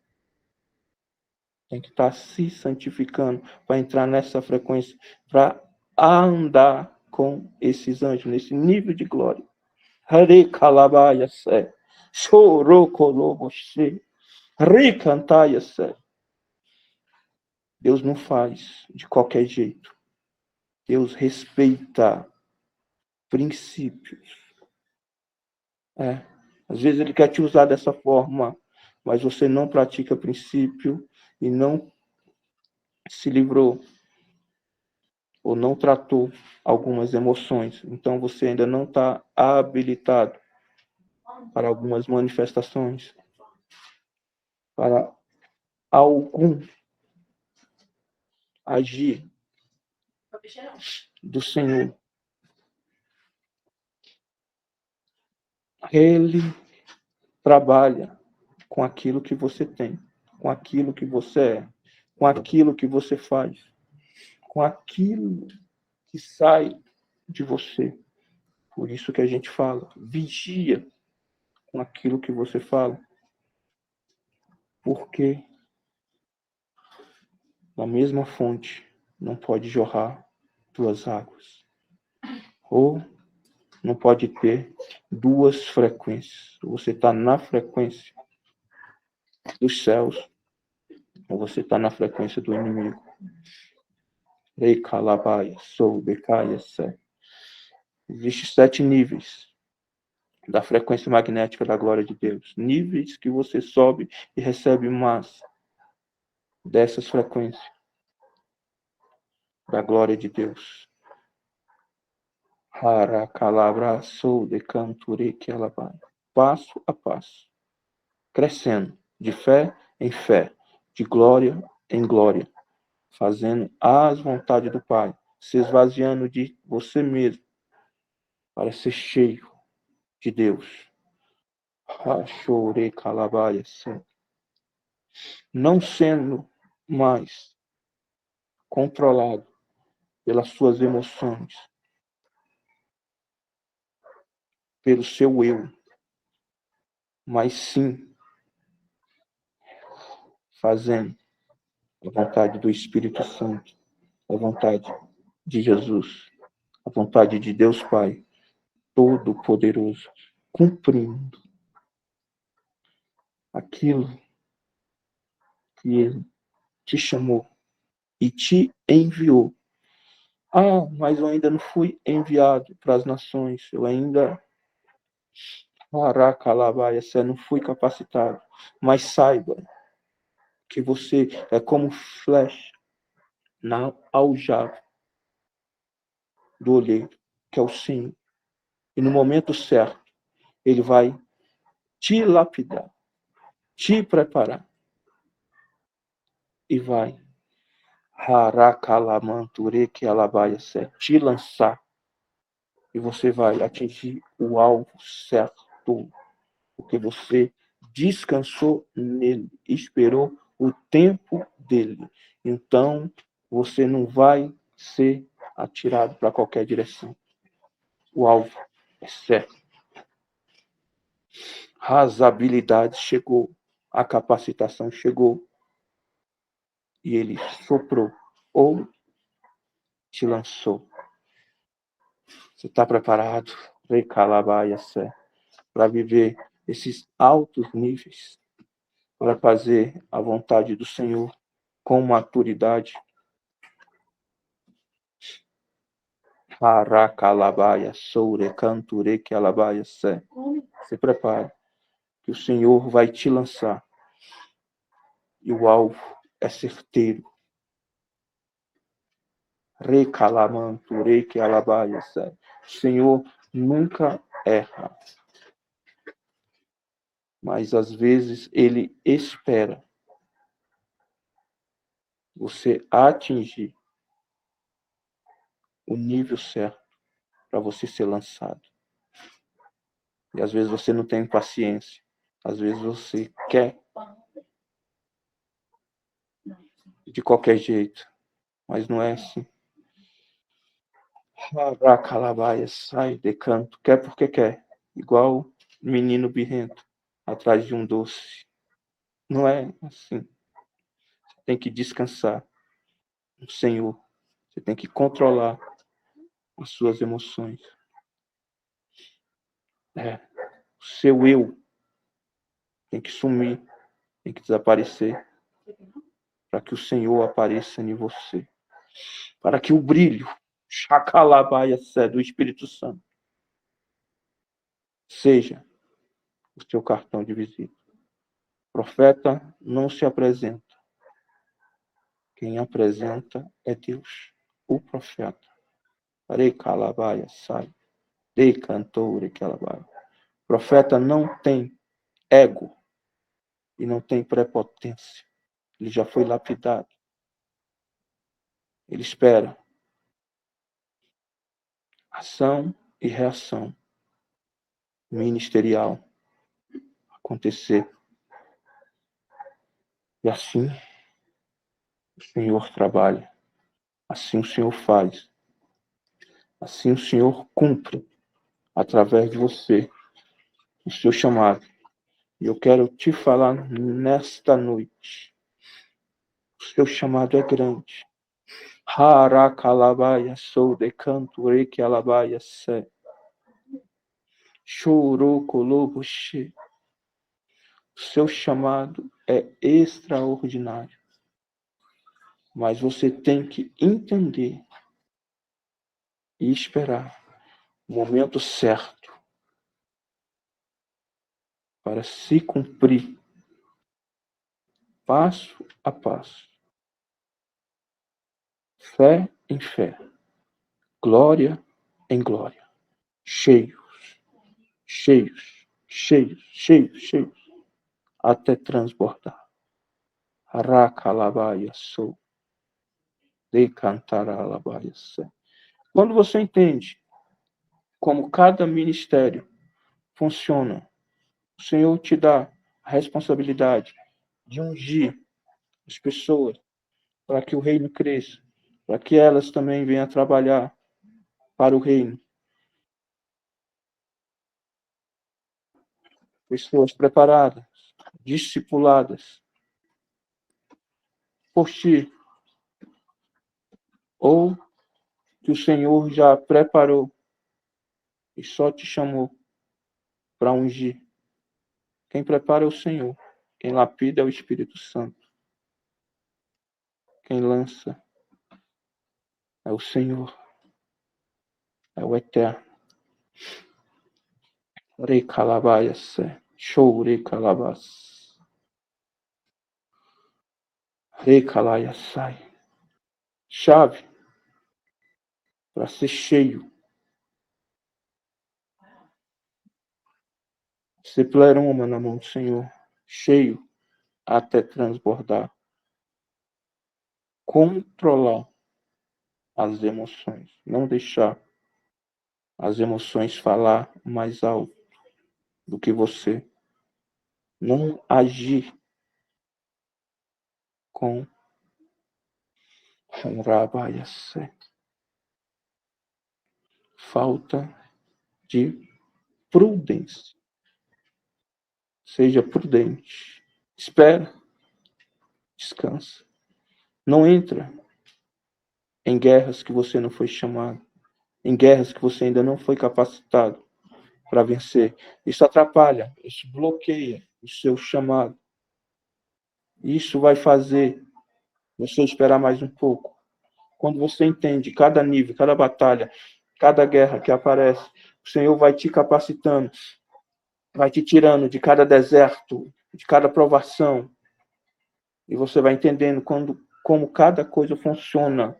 Speaker 3: tem que estar se santificando para entrar nessa frequência, para andar com esses anjos, nesse nível de glória. Hare Kalabaya se, Chorokoloboshi, Rikantaya se. Deus não faz de qualquer jeito. Deus respeita princípios. Às vezes ele quer te usar dessa forma, mas você não pratica princípio e não se livrou ou não tratou algumas emoções. Então você ainda não está habilitado para algumas manifestações, para algum agir do Senhor. Ele trabalha com aquilo que você tem, com aquilo que você é, com aquilo que você faz, com aquilo que sai de você. Por isso que a gente fala, vigia com aquilo que você fala. Porque na mesma fonte não pode jorrar duas águas. Ou não pode ter duas frequências. Você está na frequência dos céus, ou você está na frequência do inimigo. Ei, calabaia, sou, becaia, sé. Existem 7 níveis da frequência magnética da glória de Deus. Níveis que você sobe e recebe mais dessas frequências da glória de Deus. Haracalabra, sou, decanture, que ela vai. Passo a passo. Crescendo de fé em fé, de glória em glória, fazendo as vontades do Pai, se esvaziando de você mesmo, para ser cheio de Deus. Rachore calabaia, não sendo mais controlado pelas suas emoções, pelo seu eu, mas sim fazendo a vontade do Espírito Santo, a vontade de Jesus, a vontade de Deus Pai, Todo-Poderoso, cumprindo aquilo que Ele te chamou e te enviou. Mas eu ainda não fui enviado para as nações, eu ainda Aracalabaia, você não foi capacitado. Mas saiba que você é como flecha na aljava do olheiro, que é o Senhor. E no momento certo, Ele vai te lapidar, te preparar e vai te lançar. E você vai atingir o alvo certo, porque você descansou nele, esperou o tempo dele. Então, você não vai ser atirado para qualquer direção. O alvo é certo. As habilidades chegou, a capacitação chegou, e ele soprou ou te lançou. Você está preparado, para viver esses altos níveis, para fazer a vontade do Senhor com maturidade? Se prepare, que o Senhor vai te lançar e o alvo é certeiro. O Senhor nunca erra, mas às vezes Ele espera você atingir o nível certo para você ser lançado. E às vezes você não tem paciência, às vezes você quer de qualquer jeito, mas não é assim. Calabaia, sai de canto, quer porque quer, igual menino birrento atrás de um doce. Não é assim. Você tem que descansar no Senhor. Você tem que controlar as suas emoções. O seu eu tem que sumir, tem que desaparecer, para que o Senhor apareça em você. Para que o brilho, chacalabaia, do Espírito Santo, seja o seu cartão de visita. O profeta não se apresenta. Quem apresenta é Deus, o profeta. Recalabaia, sai. Decantou, recalabaia. O profeta não tem ego e não tem prepotência. Ele já foi lapidado. Ele espera ação e reação ministerial acontecer. E assim o Senhor trabalha. Assim o Senhor faz. Assim o Senhor cumpre através de você o seu chamado. E eu quero te falar nesta noite. O seu chamado é grande. Haracalabaia, sou de canto, que alabaia, sé. Chorou, colobuche. O seu chamado é extraordinário. Mas você tem que entender e esperar o momento certo para se cumprir passo a passo. Fé em fé. Glória em glória. Cheios, cheios, cheios, cheios, cheios, até transbordar. Aracalabaia sou. Decantaralabaia sou. Quando você entende como cada ministério funciona, o Senhor te dá a responsabilidade de ungir as pessoas para que o reino cresça, para que elas também venham trabalhar para o reino. Pessoas preparadas, discipuladas por ti, ou que o Senhor já preparou e só te chamou para ungir. Quem prepara é o Senhor. Quem lapida é o Espírito Santo. Quem lança é o Senhor. É o Eterno. Recalabaias, show recalabas. Recalaias, sai. Chave para ser cheio. Ser pleroma na mão do Senhor. Cheio até transbordar. Controlar as emoções. Não deixar as emoções falar mais alto do que você. Não agir com falta de prudência. Seja prudente. Espera. Descansa. Não entra em guerras que você não foi chamado. Em guerras que você ainda não foi capacitado para vencer. Isso atrapalha. Isso bloqueia o seu chamado. Isso vai fazer você esperar mais um pouco. Quando você entende cada nível, cada batalha, cada guerra que aparece, o Senhor vai te capacitando, vai te tirando de cada deserto, de cada provação, e você vai entendendo como cada coisa funciona.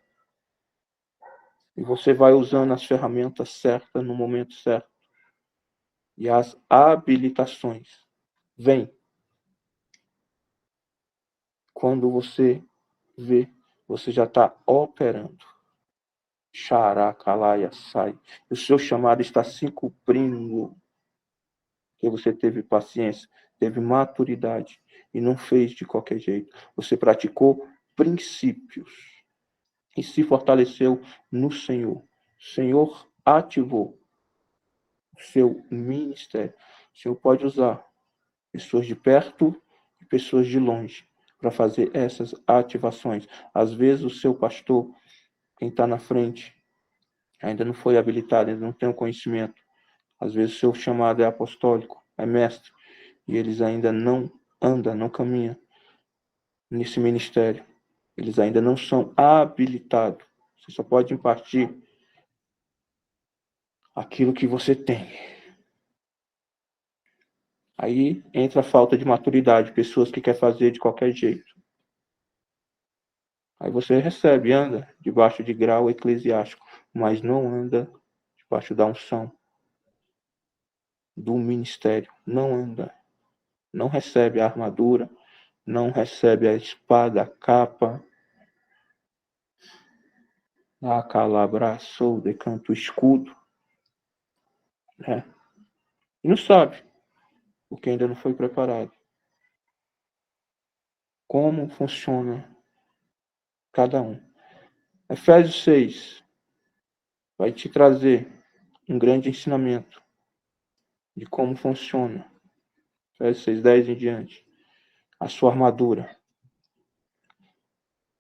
Speaker 3: E você vai usando as ferramentas certas no momento certo. E as habilitações vêm quando você vê, você já está operando. Xaracalaia sai. O seu chamado está se cumprindo. Porque você teve paciência, teve maturidade e não fez de qualquer jeito. Você praticou princípios e se fortaleceu no Senhor. O Senhor ativou o seu ministério. O Senhor pode usar pessoas de perto e pessoas de longe para fazer essas ativações. Às vezes o seu pastor, quem está na frente, ainda não foi habilitado, ainda não tem o conhecimento. Às vezes o seu chamado é apostólico, é mestre, e eles ainda não andam, não caminham nesse ministério. Eles ainda não são habilitados. Você só pode impartir aquilo que você tem. Aí entra a falta de maturidade, pessoas que querem fazer de qualquer jeito. Aí você recebe, anda debaixo de grau eclesiástico, mas não anda debaixo da unção do ministério. Não anda. Não recebe a armadura, não recebe a espada, a capa, a calabraçou, decanto, o escudo. Né? E não sabe, porque ainda não foi preparado. Como funciona cada um. Efésios 6 vai te trazer um grande ensinamento de como funciona. Efésios 6, 10 em diante. A sua armadura.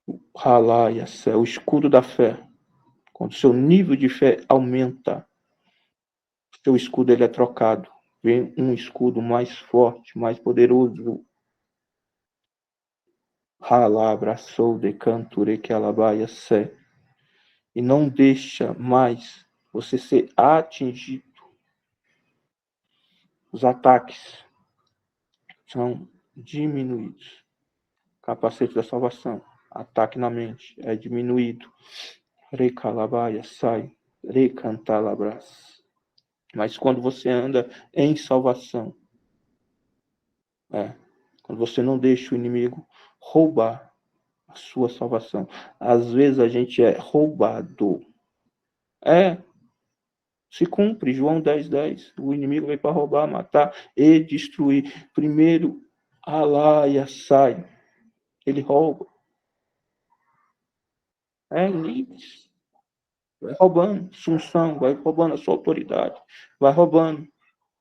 Speaker 3: O escudo da fé. Quando o seu nível de fé aumenta, o seu escudo ele é trocado. Vem um escudo mais forte, mais poderoso. Abraçou de canture que alabaia sé. E não deixa mais você ser atingido. Os ataques são diminuídos. Capacete da salvação. Ataque na mente é diminuído. Recalabaia sai. Recantalabras. Mas quando você anda em salvação, quando você não deixa o inimigo roubar a sua salvação. Às vezes a gente é roubado. Se cumpre João 10:10. O inimigo veio para roubar, matar e destruir. Primeiro, alaia sai. Ele rouba. Livres. Vai roubando função, vai roubando a sua autoridade, vai roubando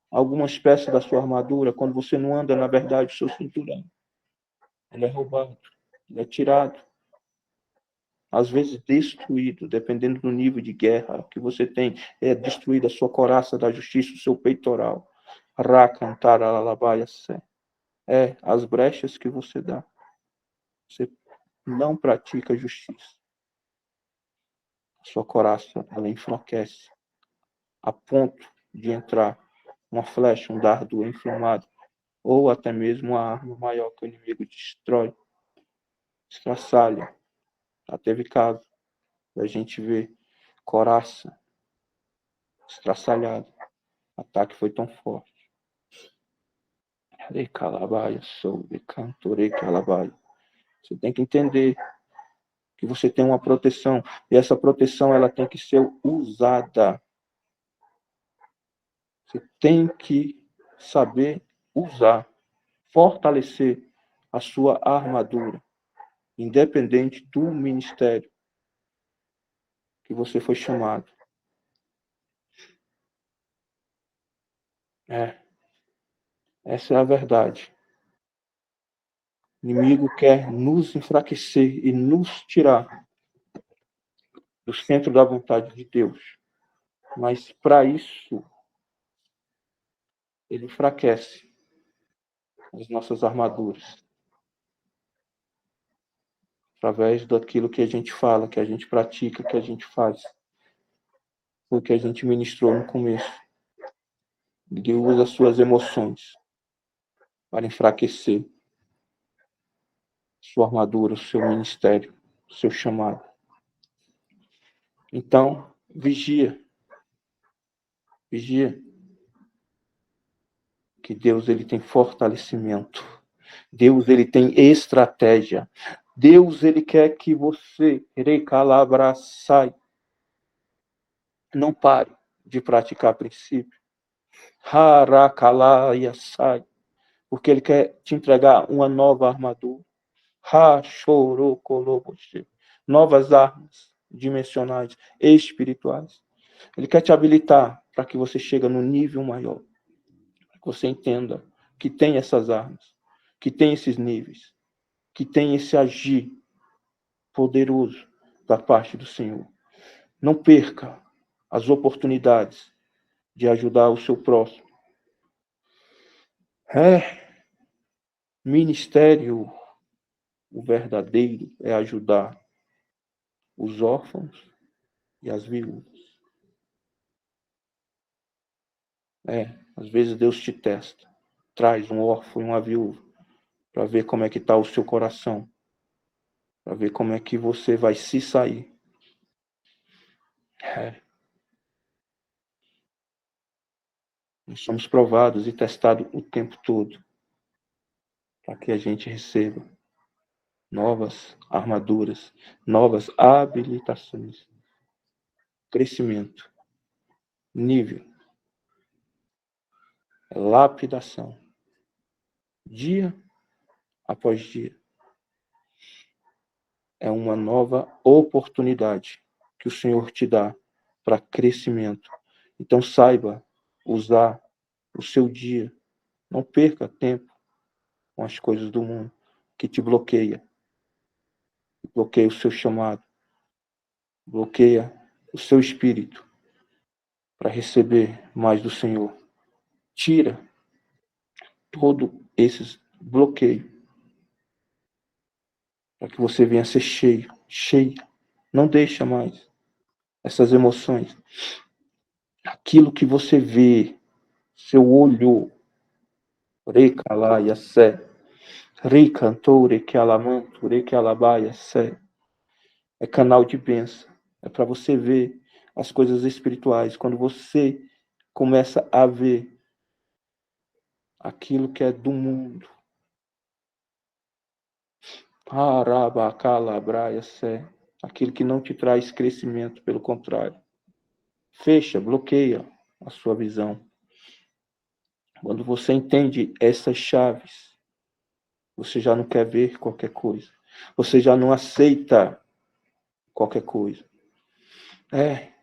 Speaker 3: algumas peças da sua armadura quando você não anda, na verdade, o seu cinturão. Ele é roubado, ele é tirado. Às vezes destruído, dependendo do nível de guerra que você tem, é destruída a sua coraça da justiça, o seu peitoral. As brechas que você dá. Você não pratica justiça. A sua coraça, ela enfraquece a ponto de entrar uma flecha, um dardo inflamado, ou até mesmo uma arma maior que o inimigo destrói, estraçalha. Já teve caso da gente ver coraça estraçalhado. O ataque foi tão forte. Recalabaia, sou de cantorei calabaia. Você tem que entender que você tem uma proteção, e essa proteção ela tem que ser usada. Você tem que saber usar, fortalecer a sua armadura, independente do ministério que você foi chamado. Essa é a verdade. O inimigo quer nos enfraquecer e nos tirar do centro da vontade de Deus. Mas para isso, ele enfraquece as nossas armaduras. Através daquilo que a gente fala, que a gente pratica, que a gente faz. O que a gente ministrou no começo. Ele usa as suas emoções para enfraquecer sua armadura, o seu ministério, o seu chamado. Então, vigia. Vigia. Que Deus ele tem fortalecimento. Deus ele tem estratégia. Deus ele quer que você recalabraçai. Não pare de praticar princípio. Harakalaiasai. Porque ele quer te entregar uma nova armadura. Hashorokoloboshi. Novas armas dimensionais, espirituais. Ele quer te habilitar para que você chegue no nível maior. Para que você entenda que tem essas armas, que tem esses níveis, que tem esse agir poderoso da parte do Senhor. Não perca as oportunidades de ajudar o seu próximo. Ministério, o verdadeiro, é ajudar os órfãos e as viúvas. Às vezes Deus te testa. Traz um órfão e uma viúva para ver como é que está o seu coração. Para ver como é que você vai se sair. Nós somos provados e testados o tempo todo. Para que a gente receba novas armaduras, novas habilitações, crescimento, nível, lapidação, dia após dia. É uma nova oportunidade que o Senhor te dá para crescimento. Então saiba usar o seu dia. Não perca tempo com as coisas do mundo que te bloqueia. Bloqueia o seu chamado. Bloqueia o seu espírito para receber mais do Senhor. Tira todo esses bloqueios para que você venha ser cheio. Não deixa mais essas emoções. Aquilo que você vê, seu olho, recalaia sé, recantore que alamanto, recalabaia sé, é canal de bênção. É para você ver as coisas espirituais. Quando você começa a ver aquilo que é do mundo. Arabacalabraia sé, aquilo que não te traz crescimento, pelo contrário. Fecha, bloqueia a sua visão. Quando você entende essas chaves, você já não quer ver qualquer coisa. Você já não aceita qualquer coisa.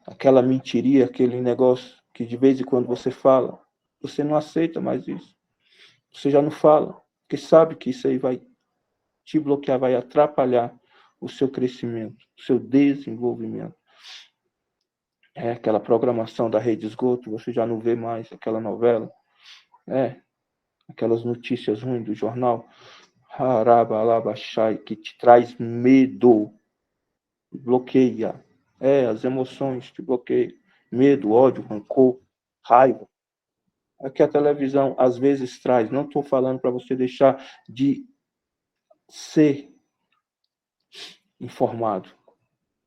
Speaker 3: Aquela mentiria, aquele negócio que de vez em quando você fala, você não aceita mais isso. Você já não fala, porque sabe que isso aí vai te bloquear, vai atrapalhar o seu crescimento, o seu desenvolvimento. Aquela programação da rede esgoto, você já não vê mais aquela novela. Aquelas notícias ruins do jornal. Harabalabachai, que te traz medo. Bloqueia. As emoções te bloqueiam. Medo, ódio, rancor, raiva. que a televisão às vezes traz. Não estou falando para você deixar de ser informado,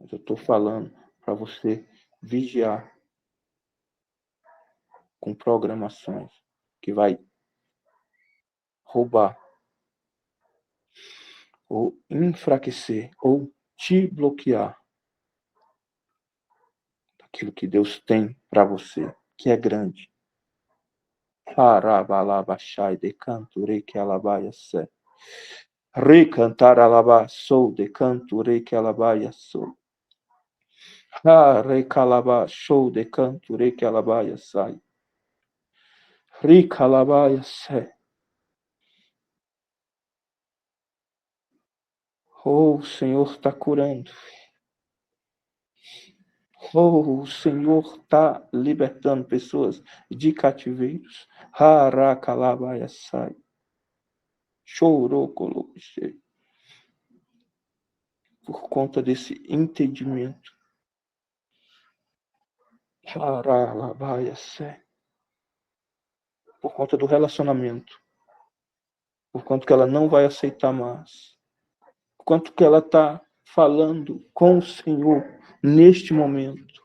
Speaker 3: mas eu estou falando para você vigiar com programações que vai roubar ou enfraquecer ou te bloquear daquilo que Deus tem para você, que é grande. Parabalabashai de canture que alabaia se. Recantar alaba sou de canture que alabaia sou. Recalaba show de canture que alabaia sai. Recalabaia se. Oh, o Senhor está curando. Oh, o Senhor está libertando pessoas de cativeiros. Haracalabaia sai. Chorou, coloquei. Por conta desse entendimento. Haralabaia sai. Por conta do relacionamento. Por quanto que ela não vai aceitar mais. Por quanto que ela está falando com o Senhor neste momento.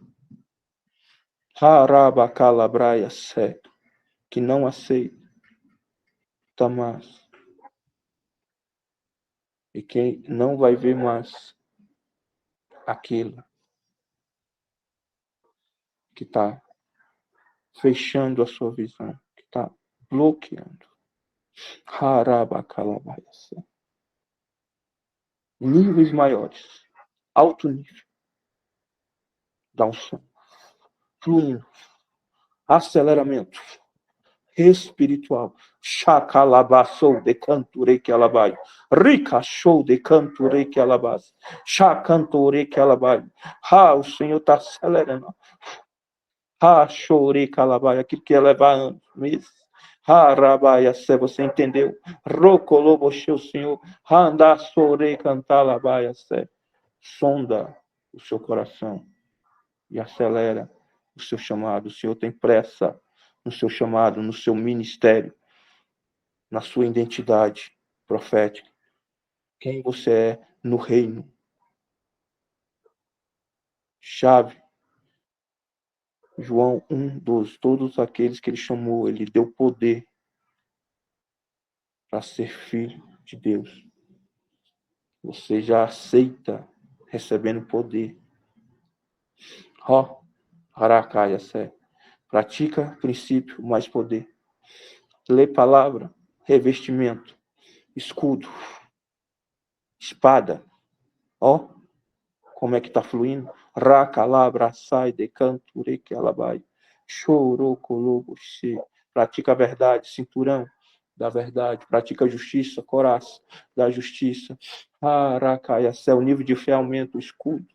Speaker 3: Harabacalabraia sai. Que não aceita mais. E quem não vai ver mais aquilo que está fechando a sua visão, que está bloqueando. Harabacalabaia. Níveis maiores, alto nível. Dá um som. Fluindo. Aceleramento espiritual. Chacalabaçou de canture que alabai. Rica show de canture que alabas. Chacanture que alabai. O Senhor está acelerando. Chore calabai. Aquilo que ia levar anos, meses. Rabaia, se você entendeu. Rocolobo, o Senhor. Anda sore cantalabaia, se. Sonda o seu coração e acelera o seu chamado. O Senhor tem pressa no seu chamado, no seu ministério, na sua identidade profética. Quem você é no reino. Chave. João 1:12. Todos aqueles que ele chamou, ele deu poder para ser filho de Deus. Você já aceita recebendo poder. Haracaia, sé. Pratica princípio, mais poder. Lê palavra, revestimento, escudo, espada. Como é que está fluindo? Racalabra, sai, decanture, que alabai. Chorou, colobo, che. Pratica a verdade, cinturão da verdade. Pratica a justiça, coraça da justiça. Aracaia, sé. O nível de fé aumenta, o escudo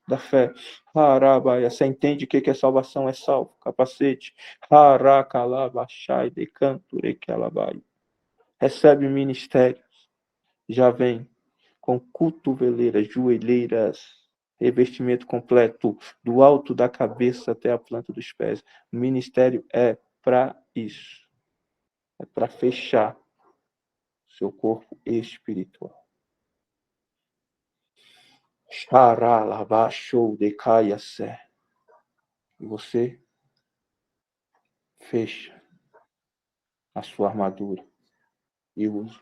Speaker 3: da fé. Arabaia, sé. Entende o que é salvação? É salvo. Capacete. Aracalaba, chai, decanture, que alabai. Recebe ministérios. Já vem com cotoveleiras, joelheiras, revestimento completo, do alto da cabeça até a planta dos pés. O ministério é para isso. É para fechar seu corpo espiritual. Xaralabachou decaia sé. E você fecha a sua armadura e usa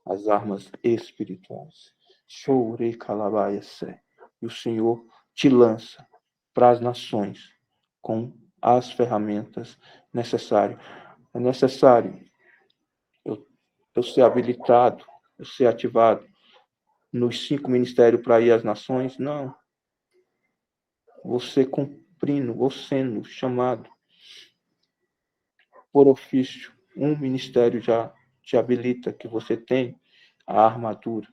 Speaker 3: as armas espirituais. Chore calabaia sé. E o Senhor te lança para as nações com as ferramentas necessárias. É necessário eu ser habilitado, eu ser ativado nos 5 ministérios para ir às nações? Não. Você cumprindo, ou sendo chamado por ofício, um ministério já te habilita que você tem a armadura.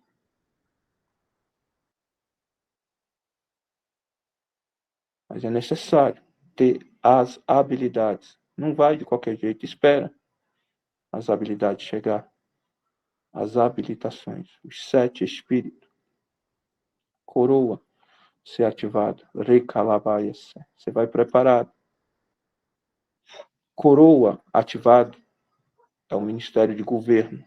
Speaker 3: Mas é necessário ter as habilidades. Não vai de qualquer jeito, espera as habilidades chegar. As habilitações, os 7 espíritos, coroa ser ativado, recalabaias, você vai preparado, coroa ativado é o ministério de governo.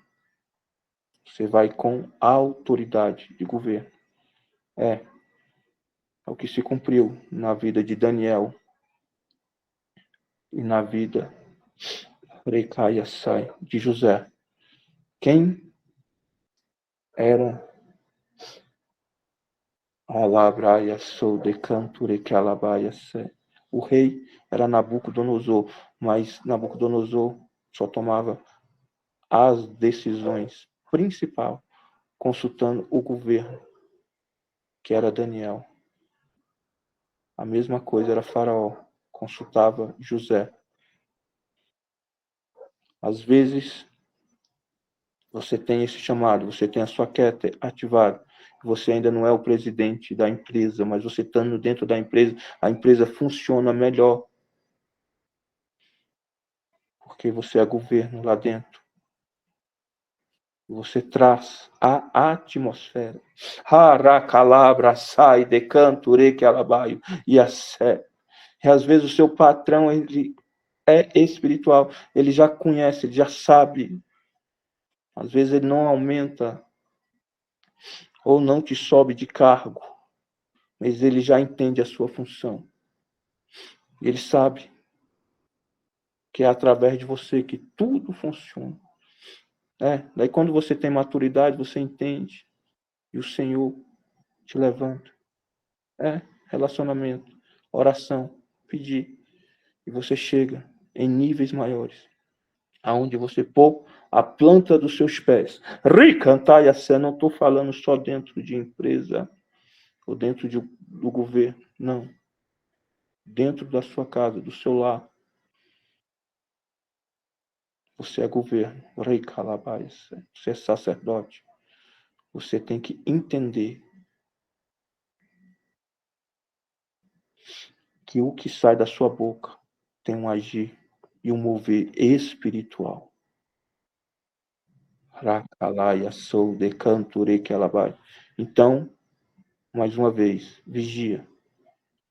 Speaker 3: Você vai com autoridade de governo. É o que se cumpriu na vida de Daniel e na vida de José. Quem era Alabraia sou de canture que alabaia se. O rei era Nabucodonosor, mas Nabucodonosor só tomava as decisões principal, consultando o governo, que era Daniel. A mesma coisa era Faraó, consultava José. Às vezes, você tem esse chamado, você tem a sua quieta ativada, você ainda não é o presidente da empresa, mas você estando dentro da empresa, a empresa funciona melhor. Porque você é governo lá dentro. Você traz a atmosfera. Haracalabra sai de canture que alabaio e a sé. E às vezes o seu patrão ele é espiritual, ele já conhece, ele já sabe. Às vezes ele não aumenta ou não te sobe de cargo, mas ele já entende a sua função. Ele sabe que é através de você que tudo funciona. Daí quando você tem maturidade, você entende. E o Senhor te levanta. Relacionamento, oração, pedir. E você chega em níveis maiores. Aonde você pôr a planta dos seus pés. Ricantai a sé, não estou falando só dentro de empresa ou dentro do governo. Não. Dentro da sua casa, do seu lar. Você é governo. Você é sacerdote. Você tem que entender que o que sai da sua boca tem um agir e um mover espiritual. Então, mais uma vez, vigia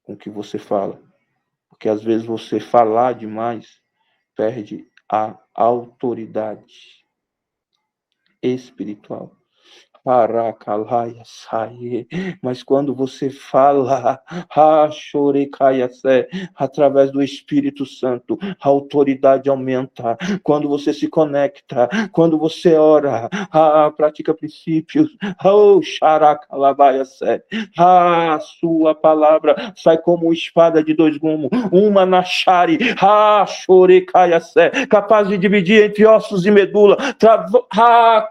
Speaker 3: com o que você fala. Porque às vezes você falar demais perde a autoridade espiritual. Mas quando você fala através do Espírito Santo, a autoridade aumenta. Quando você se conecta, quando você ora, pratica princípios, a sua palavra sai como espada de dois gumes, uma na chare, capaz de dividir entre ossos e medula,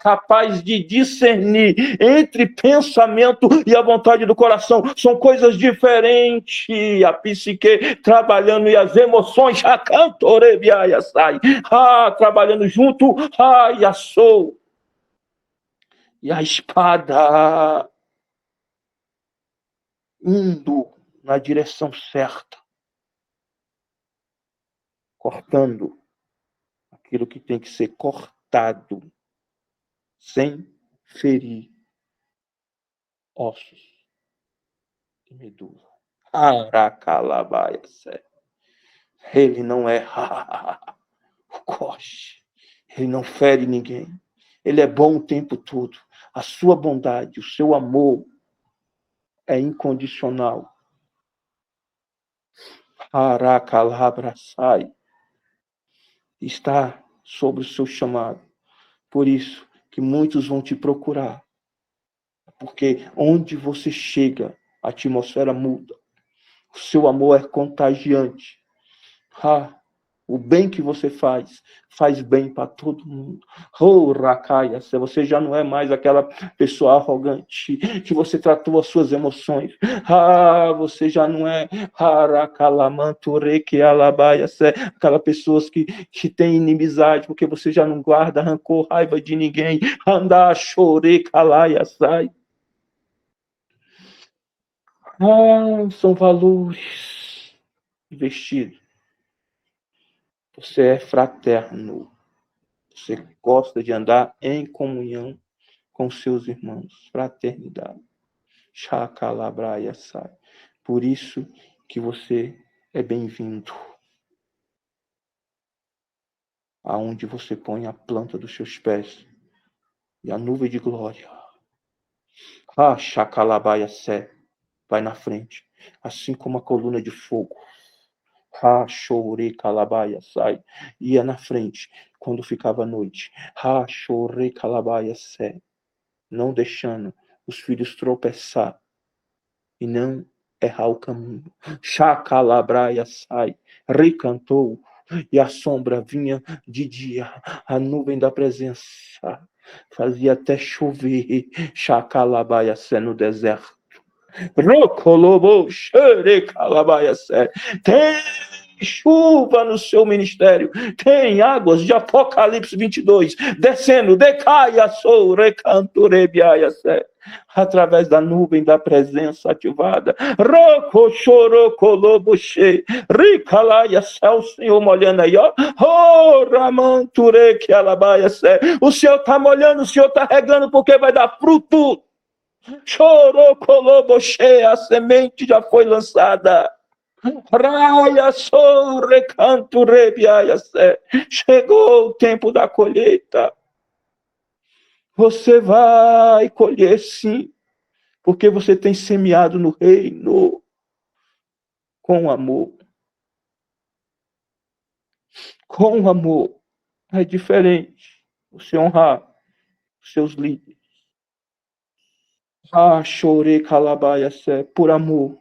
Speaker 3: capaz de discernir entre pensamento e a vontade do coração. São coisas diferentes. A psique trabalhando e as emoções trabalhando junto. E a espada indo na direção certa, cortando aquilo que tem que ser cortado, sem ferir ossos e medula. Ele não é coche. Ele não fere ninguém. Ele é bom o tempo todo. A sua bondade, o seu amor é incondicional. Está sobre o seu chamado. Por isso que muitos vão te procurar. Porque onde você chega, a atmosfera muda. O seu amor é contagiante. O bem que você faz bem para todo mundo. Você já não é mais aquela pessoa arrogante que você tratou as suas emoções. Você já não é aquela pessoa que tem inimizade, porque você já não guarda rancor, raiva de ninguém. São valores investidos. Você é fraterno. Você gosta de andar em comunhão com seus irmãos. Fraternidade. Por isso que você é bem-vindo. aonde você põe a planta dos seus pés. E a nuvem de glória, Shakalabaia Sé, vai na frente, assim como a coluna de fogo. Chore Calabaia sai, ia na frente quando ficava noite. Chore Calabaia Sé, não deixando os filhos tropeçar e não errar o caminho. Chacalabraia sai, recantou, e a sombra vinha de dia, a nuvem da presença fazia até chover. Chacalabaia Sé no deserto. Rocolobo, xerecalabaia Sé. Tem chuva no seu ministério, tem águas de Apocalipse 22, descendo, decaia, sou, recanturebiaia Sé. Através da nuvem da presença ativada. Roco, choro, colobo, che, ricalaia, céu, Senhor molhando aí, ó. Oh, ramanture, que alabaia, Sé. O Senhor tá molhando, o Senhor tá regando, porque vai dar fruto. Chorou, colobo, che, a semente já foi lançada. Raia, sou, recanturebiaia, Sé. Chegou o tempo da colheita. Você vai colher sim, porque você tem semeado no reino com amor. Com amor. É diferente você honrar os seus líderes. Chorei calabaia Sé, por amor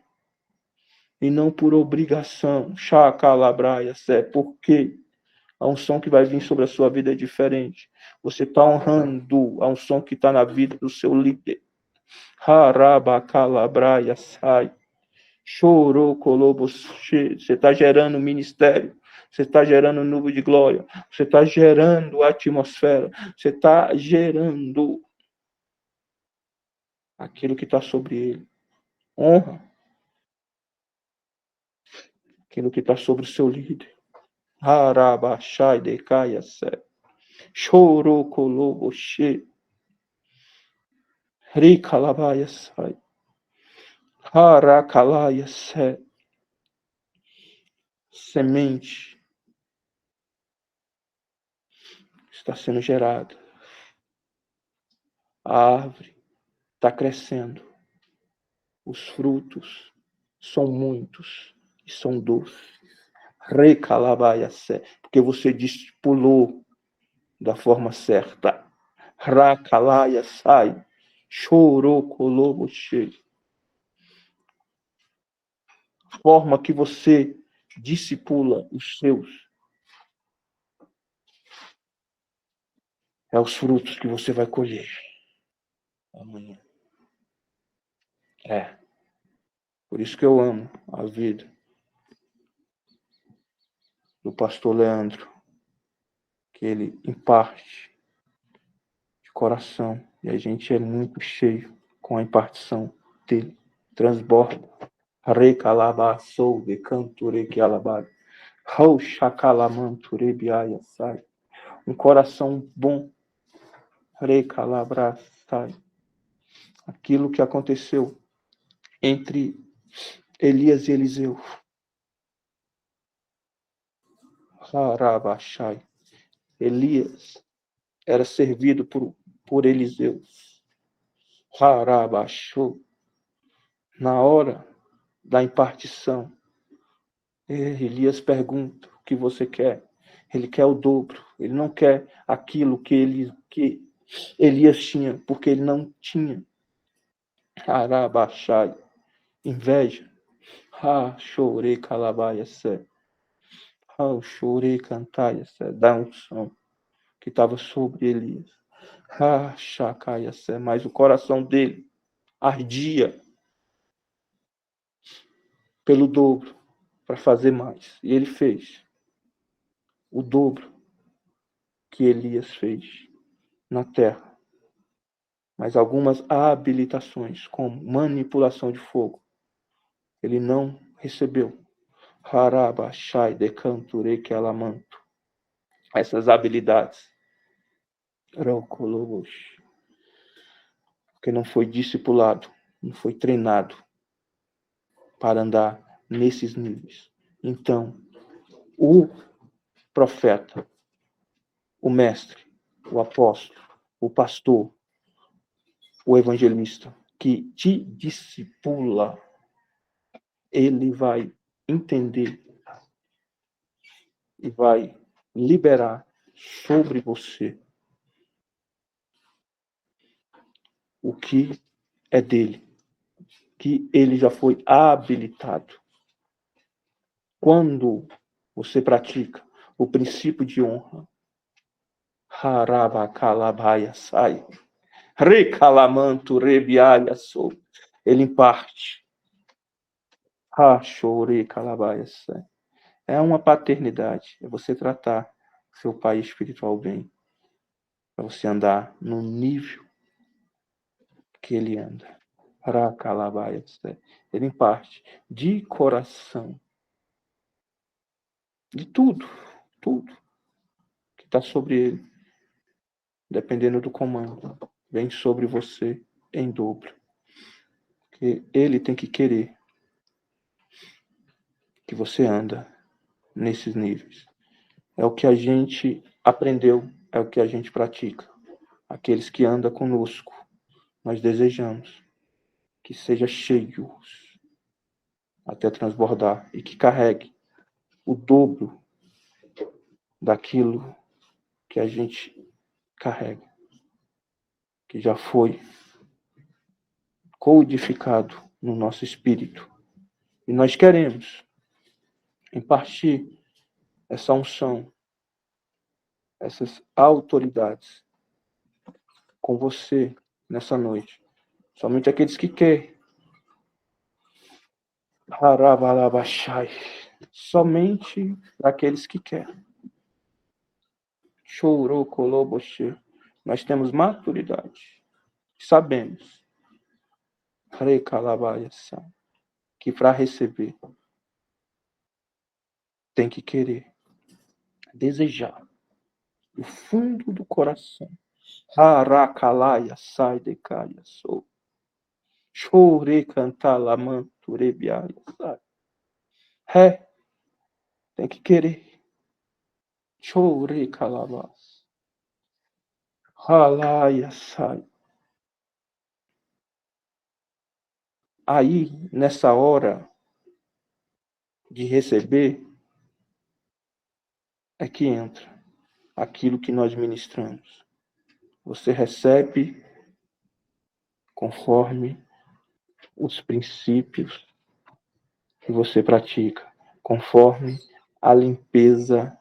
Speaker 3: e não por obrigação. Calabraia Sé, porque a unção que vai vir sobre a sua vida é diferente. Você está honrando a unção que está na vida do seu líder. Harabacalabraia sai. Chorou, colobo, você está gerando ministério, você está gerando nuvem de glória, você está gerando atmosfera, você está gerando aquilo que está sobre ele. Honra aquilo que está sobre o seu líder. Harabachai decaia sé. Chorou, colobo, che. Ricalabaia sai. Haracalaia sé. Semente está sendo gerada. A árvore está crescendo. Os frutos são muitos e são doces. Recalabaia sé. Porque você discipulou da forma certa. Racalaia sai. Chorou, colobo, cheio. Forma que você discipula os seus. É os frutos que você vai colher amanhã. É. Por isso que eu amo a vida do pastor Leandro, que ele imparte de coração. E a gente é muito cheio com a impartição dele. Transborda. Recalaba sou de canture que alabar. Chacalamanture biaia sai. Um coração bom. Recalabra sai. Aquilo que aconteceu entre Elias e Eliseu. Harabachai. Elias era servido por Eliseu. Harabachou. Na hora da impartição, Elias pergunta o que você quer. Ele quer o dobro. Ele não quer aquilo que Elias tinha, porque ele não tinha. Harabachai. Inveja. Chorei calabaia sé. Chorei cantaia sé. Da unção que estava sobre Elias. Chacaia sé. Mas o coração dele ardia pelo dobro para fazer mais. E ele fez o dobro que Elias fez na terra. Mas algumas habilitações, como manipulação de fogo, ele não recebeu. Harabachai decanture que alamanto. Essas habilidades. Porque não foi discipulado, não foi treinado para andar nesses níveis. Então, o profeta o mestre, o apóstolo, o pastor, o evangelista, que te discipula, ele vai entender e vai liberar sobre você o que é dele, que ele já foi habilitado. Quando você pratica o princípio de honra, Harabakalabaya sai, Recalamanto rebialha sou, ele imparte. Hachore calabaya sai. É uma paternidade, é você tratar seu pai espiritual bem, para você andar no nível que ele anda. Rakalabaya sai. Ele imparte de coração, de tudo que está sobre ele, dependendo do comando, vem sobre você em dobro. Porque ele tem que querer que você anda nesses níveis. É o que a gente aprendeu, é o que a gente pratica. Aqueles que andam conosco, nós desejamos que seja cheios até transbordar e que carregue o dobro daquilo que a gente carrega, que já foi codificado no nosso espírito. E nós queremos impartir essa unção, essas autoridades com você nessa noite. Somente aqueles que querem. Harabalabashai. Somente aqueles que querem. Chorou, coloboshe. Nós temos maturidade. Sabemos que para receber tem que querer, desejar, do fundo do coração. Harakalaya sai de caia sou. Chore cantar lamanto rebiaia sai. Tem que querer. Chore calabas. Halaya sai. Aí, nessa hora de receber, é que entra aquilo que nós ministramos. Você recebe conforme os princípios que você pratica, conforme a limpeza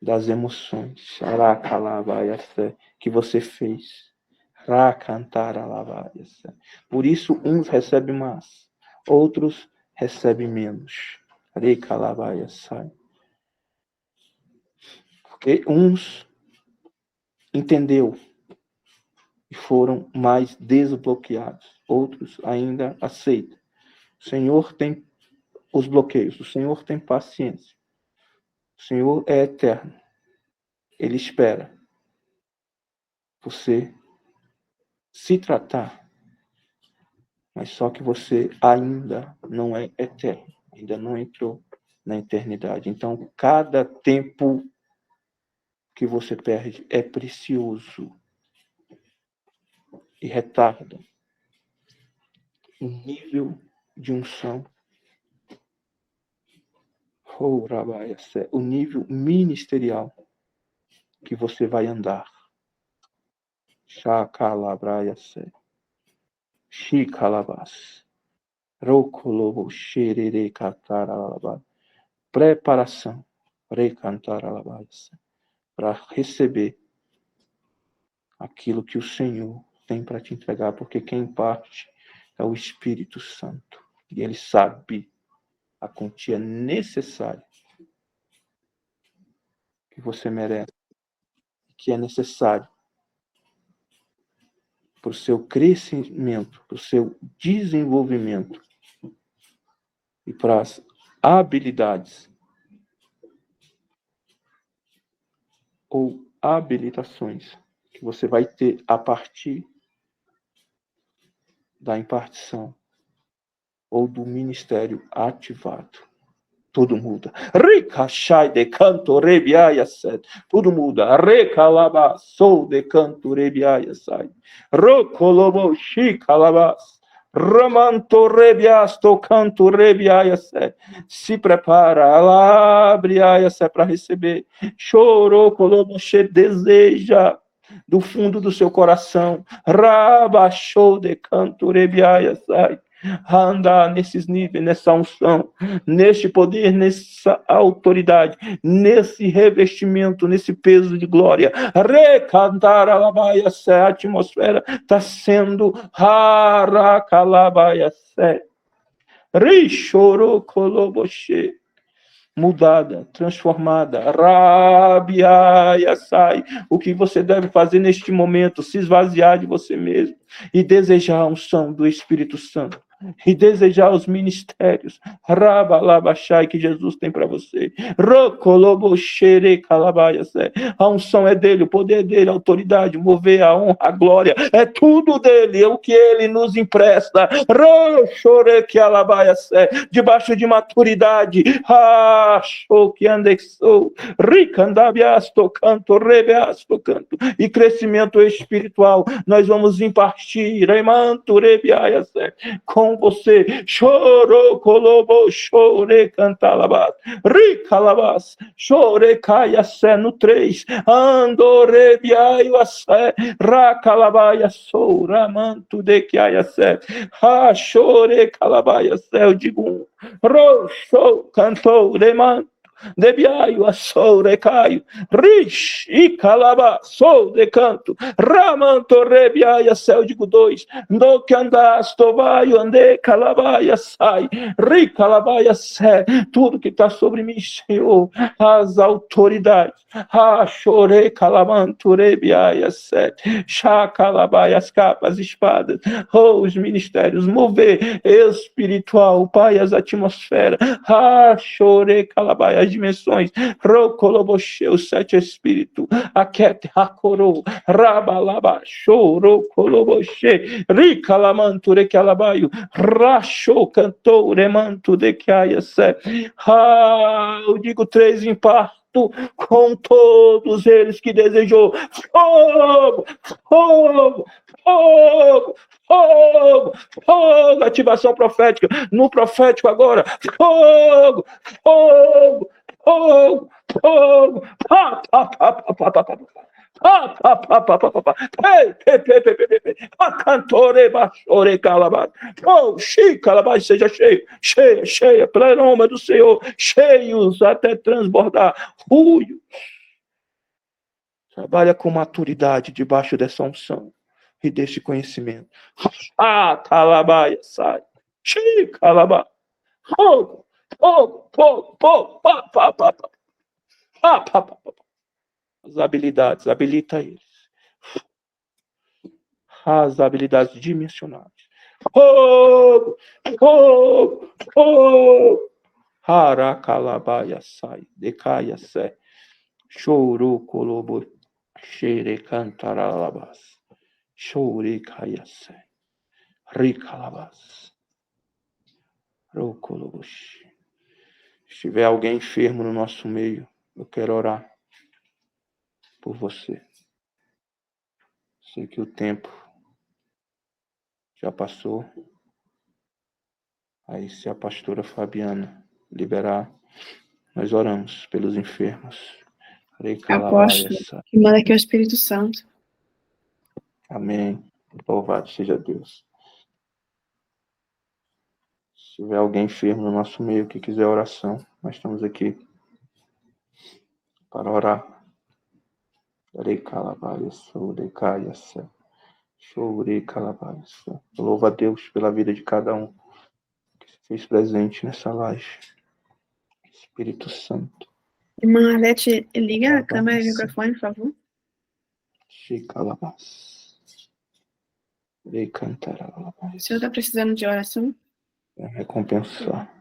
Speaker 3: das emoções, que você fez. Por isso, uns recebem mais, outros recebem menos. Porque uns entendeu e foram mais desbloqueados, outros ainda aceitam. O Senhor tem os bloqueios, o Senhor tem paciência. O Senhor é eterno. Ele espera você se tratar, mas só que você ainda não é eterno, ainda não entrou na eternidade. Então, cada tempo que você perde é precioso e retarda o nível de unção, o nível ministerial que você vai andar. Chacalabraiase, Chicalabas, Rocolobo, Xerere, Cataralabas. Preparação, Recantaralabas, para receber aquilo que o Senhor tem para te entregar, porque quem parte é o Espírito Santo. E ele sabe a quantia necessária que você merece, que é necessário para o seu crescimento, para o seu desenvolvimento e para as habilidades ou habilitações que você vai ter a partir da impartição ou do ministério ativado. Tudo muda. Ricachai de canto rebiaia sai. Tudo muda. Recalaba sou de canto rebiaia sai. Rocolobo chicalabas. Ramanto rebiasto canto rebiaia sai. Se prepara, alabriaia sai para receber. Chorou, colobo che deseja do fundo do seu coração. Rabachou de canto rebiaia sai. Andar nesses níveis, nessa unção, neste poder, nessa autoridade, nesse revestimento, nesse peso de glória. Recantar a labaia sé, a atmosfera está sendo haracalabaia sé. Rishoro coloboche. Mudada, transformada, rabiaia sai. O que você deve fazer neste momento? Se esvaziar de você mesmo e desejar a unção do Espírito Santo. E desejar os ministérios rabalabachai que Jesus tem para você. Rocoloboxere calabaia. A unção é dele, o poder é dele, a autoridade, mover, a honra, a glória, é tudo dele, é o que ele nos empresta. Roxore que alabaia, debaixo de maturidade, achou que andexou, ricandabiasto canto, rebeasto canto, e crescimento espiritual, nós vamos impartir, emanto rebiaia, com você, chorou, colobo, chore, cantalabas, ricalabas, chore, caia, sé, no 3, andore, biaio, sé, racalabaia, sou, ramanto, de que aia, sé, chore, calabaia, sé, eu digo roxo, cantou, remanto, debiaio, assou, recaio, rich, e calaba, sou, de canto, ramanto, rebiaia, céu, digo 2, no que andas, tovaio, ande, calabaia, sai, ricalabaia, sé, tudo que está sobre mim, Senhor, as autoridades, chorei, calamanto, rebiaia, sé, chacalabaia, as capas, espadas, os ministérios, mover espiritual, Pai, as atmosferas, chorei, calabaia, as dimensões, rocoloboche, os 7 espíritos, aquete, racorou, rabalaba, chorou, coloboche, ricalamanto, recalabaio, rachou, cantou, remanto, de que aia, eu digo 3 em parto, com todos eles que desejou, fogo, fogo, fogo, fogo, fogo, ativação profética, no profético agora, fogo, fogo, fogo, fogo, pá, pá, pá, pá, pá, pá, pá. Cantore, baixore, calabás. Oh, cheio, calabás, seja cheio, cheia, cheia, plenoma do Senhor, cheios até transbordar. Ruio. Trabalha com maturidade debaixo dessa unção e deste conhecimento. Calabaia, sai. Cheio, calabá. Fogo, fogo, fogo, fogo, pá, pá, pá, pá. Pá, pá, pá, pá. As habilidades, habilita eles. As habilidades dimensionais. Fogo! Fogo! Fogo! Haracalabaia sai, decaia sé. Chorou colobo, xere cantaralabas. Chore caia sé. Ricalabas. Rocoloboshi. Se tiver alguém enfermo no nosso meio, eu quero orar por você. Sei que o tempo já passou. Aí, se a pastora Fabiana liberar, nós oramos pelos enfermos.
Speaker 1: Apóstolo, que manda aqui o Espírito Santo.
Speaker 3: Amém. Louvado seja Deus. Se tiver alguém enfermo no nosso meio que quiser oração, nós estamos aqui para orar. Louva a Deus pela vida de cada um que se fez presente nessa live. Espírito Santo.
Speaker 1: Irmã Arlete, liga a câmera e o microfone, por favor. O senhor está precisando de oração?
Speaker 3: Recompensar.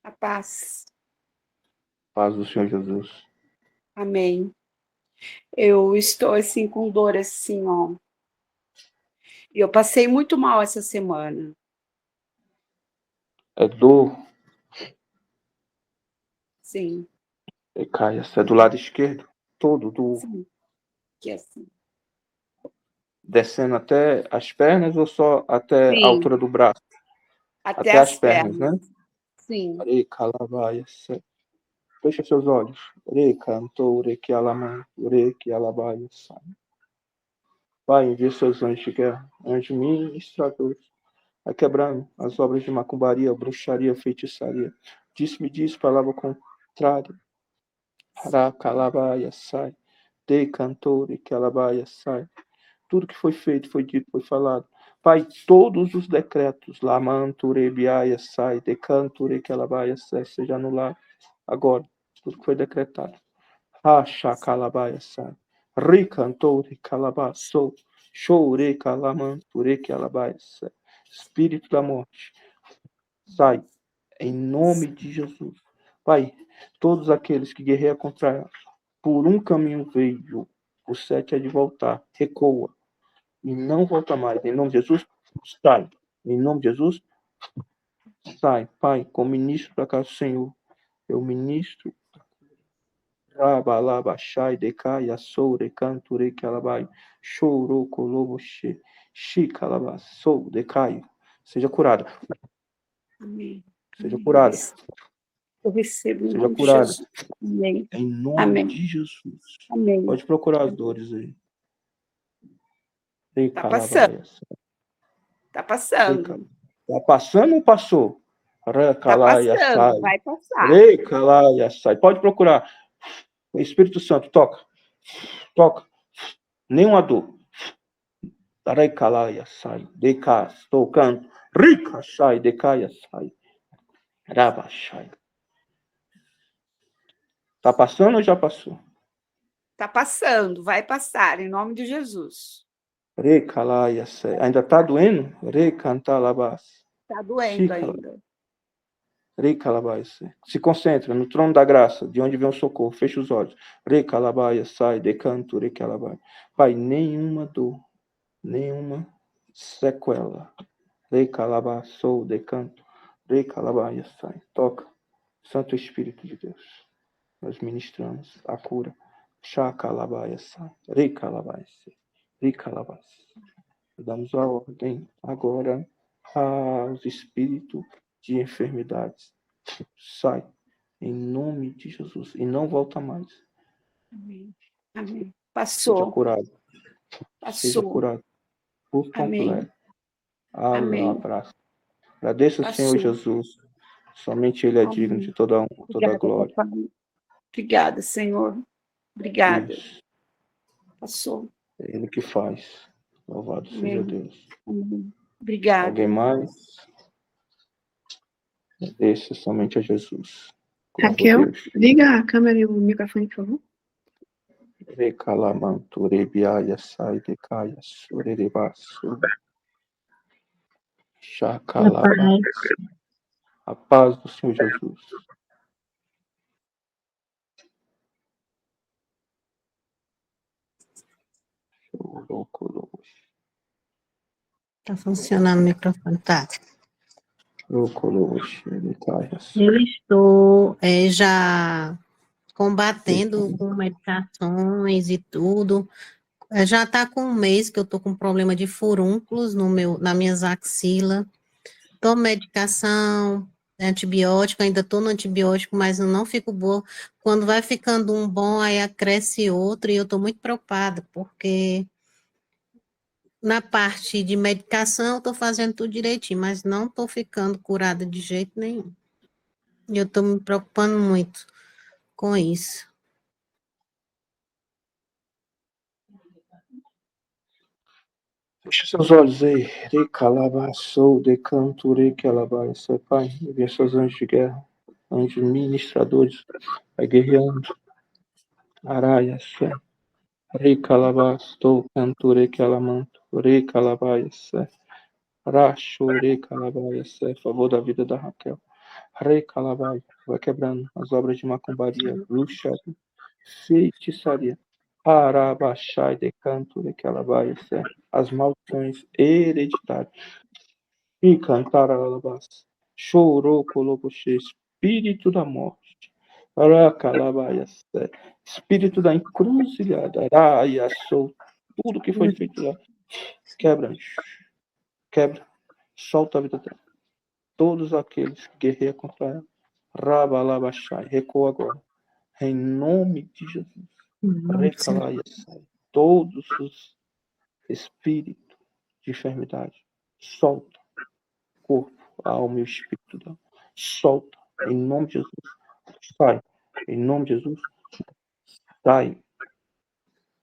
Speaker 4: A paz.
Speaker 3: Paz do Senhor Jesus.
Speaker 4: Amém. Eu estou assim com dor assim, ó. E eu passei muito mal essa semana.
Speaker 3: É dor
Speaker 4: Sim.
Speaker 3: Decai, é do lado esquerdo, todo,
Speaker 4: Sim. Que é assim.
Speaker 3: descendo até as pernas ou só até
Speaker 4: Sim.
Speaker 3: a altura do braço?
Speaker 4: Até
Speaker 3: as pernas, né?
Speaker 4: Sim.
Speaker 3: Fecha seus olhos. Pai, envia seus anjos de guerra, anjos ministradores, vai quebrando as obras de macumbaria, bruxaria, feitiçaria. Diz-me, diz, palavra contrária. Haracalabaia, sai. Decantore, que alabaia, sai. Tudo que foi feito, foi dito, foi falado. Pai, todos os decretos, lamanture, biaia, sai, decanture, que alabaia, sai, seja anulado. Agora, tudo que foi decretado. Racha, calabaia, sai. Ricantore, calabaçou. Chore, calamanture, que alabaia, sai. Espírito da morte, sai. Em nome de Jesus. Pai, todos aqueles que guerreiam contra ela, por um caminho veio, o 7 é de voltar, recua e não volta mais. Em nome de Jesus, sai. Em nome de Jesus, sai. Pai, como ministro da casa do Senhor, eu ministro Rabalabashai, Decai, Assoure, Canture, Calabai, Chorou, Colobo, Xicalaba, Sou, Decai. Seja curada.
Speaker 4: Amém.
Speaker 3: Seja curada.
Speaker 4: Eu recebo em
Speaker 3: Seja
Speaker 4: nome de
Speaker 3: curada.
Speaker 4: Jesus. Amém.
Speaker 3: Em nome
Speaker 4: Amém.
Speaker 3: de Jesus.
Speaker 4: Amém.
Speaker 3: Pode procurar as dores aí.
Speaker 4: Tá passando. Tá passando.
Speaker 3: Tá passando ou passou?
Speaker 4: Tá passando. Vai passar.
Speaker 3: Sai. Pode procurar. O Espírito Santo, toca. Toca. Nenhuma dor. Sai. Deca, tocando. Rica, sai. Decaia, sai. Rabachai. Tá passando ou já passou?
Speaker 4: Tá passando. Vai passar, em nome de Jesus.
Speaker 3: Recalaia, sai. Ainda tá doendo? Recantalabas.
Speaker 4: Tá doendo ainda.
Speaker 3: Recalabaia, se concentra no trono da graça, de onde vem o socorro. Fecha os olhos. Recalabaia, sai, decanto, recalabaia. Pai, nenhuma dor, nenhuma sequela. Recalabaia, sou, decanto, recalabaia, sai. Toca. Santo Espírito de Deus. Nós ministramos a cura. Chacalabaia, sai. Recalabaia, sai. Recalabaia. Damos a ordem agora aos espíritos de enfermidades. Sai, em nome de Jesus, e não volta mais.
Speaker 4: Amém. Amém. Passou.
Speaker 3: Seja curado.
Speaker 4: Passou.
Speaker 3: Seja curado por completo.
Speaker 4: Amém.
Speaker 3: Agradeça ao Senhor Jesus. Somente Ele é
Speaker 4: Amém.
Speaker 3: digno de toda honra, toda glória.
Speaker 4: Obrigada, Senhor. Obrigada.
Speaker 3: Isso.
Speaker 4: Passou.
Speaker 3: É Ele que faz. Louvado
Speaker 4: Amém.
Speaker 3: seja Deus.
Speaker 4: Amém. Obrigada.
Speaker 3: Alguém mais? Agradeça somente a Jesus.
Speaker 1: Raquel, liga a câmera e o microfone, por favor.
Speaker 3: Recalamanture, biaia, sai, decaia, surerebaçu. Chacalabas. A paz do Senhor Jesus.
Speaker 5: Tá funcionando o microfone, tá? Eu estou já combatendo com medicações e tudo. Já está com um mês que eu estou com problema de furúnculos nas minhas axilas. Tomo medicação, antibiótico, ainda estou no antibiótico, mas eu não fico boa. Quando vai ficando um bom, aí acresce outro, e eu estou muito preocupada, porque na parte de medicação eu estou fazendo tudo direitinho, mas não estou ficando curada de jeito nenhum. E eu estou me preocupando muito com isso.
Speaker 3: Feche seus olhos aí. Recalabaçou, decanto, recalabaçou. Pai, envia seus anjos de guerra, anjos ministradores, vai guerreando. Araia, sé. Recalabaçou, canto, recalamanto, recalabaçou. Racho, recalabaçou. Favor da vida da Raquel. Recalabaçou. Vai quebrando as obras de macumbaria, bruxaria, feitiçaria. Arabaxai, decanto, recalabaçou. As maldições hereditárias. E cantar alabás. Chorou, coloboche, espírito da morte. Espírito da encruzilhada, raia, sou. Tudo que foi feito lá. Quebra. Quebra. Solta a vida dela. Todos aqueles que guerreiam contra ela. Rabalabachai. Recua agora. Em nome de Jesus. Recalaia, sai. Todos os espíritos de enfermidade. Solta. Corpo, alma e o espírito dela. Solta. Em nome de Jesus. Sai. Em nome de Jesus. Sai.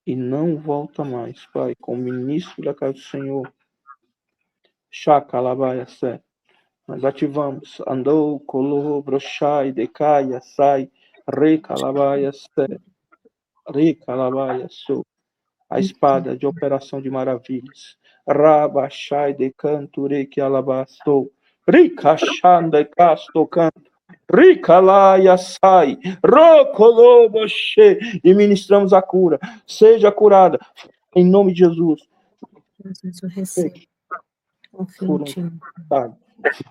Speaker 3: E não volta mais, Pai, como ministro da casa do Senhor. Chacalabaia, sé. Nós ativamos. Andou, colou, brochai, decaia, sai. Recalabaia, sé. Recalabaia, sou. A espada de operação de maravilhas. Rabachai, decanto, reque, alabastou. Ricachanda, casto, canto. Ricalaia, sai. Rocoloboche. E ministramos a cura. Seja curada. Em nome de Jesus.
Speaker 5: Jesus, eu recebo. Confio
Speaker 3: Por
Speaker 5: em ti.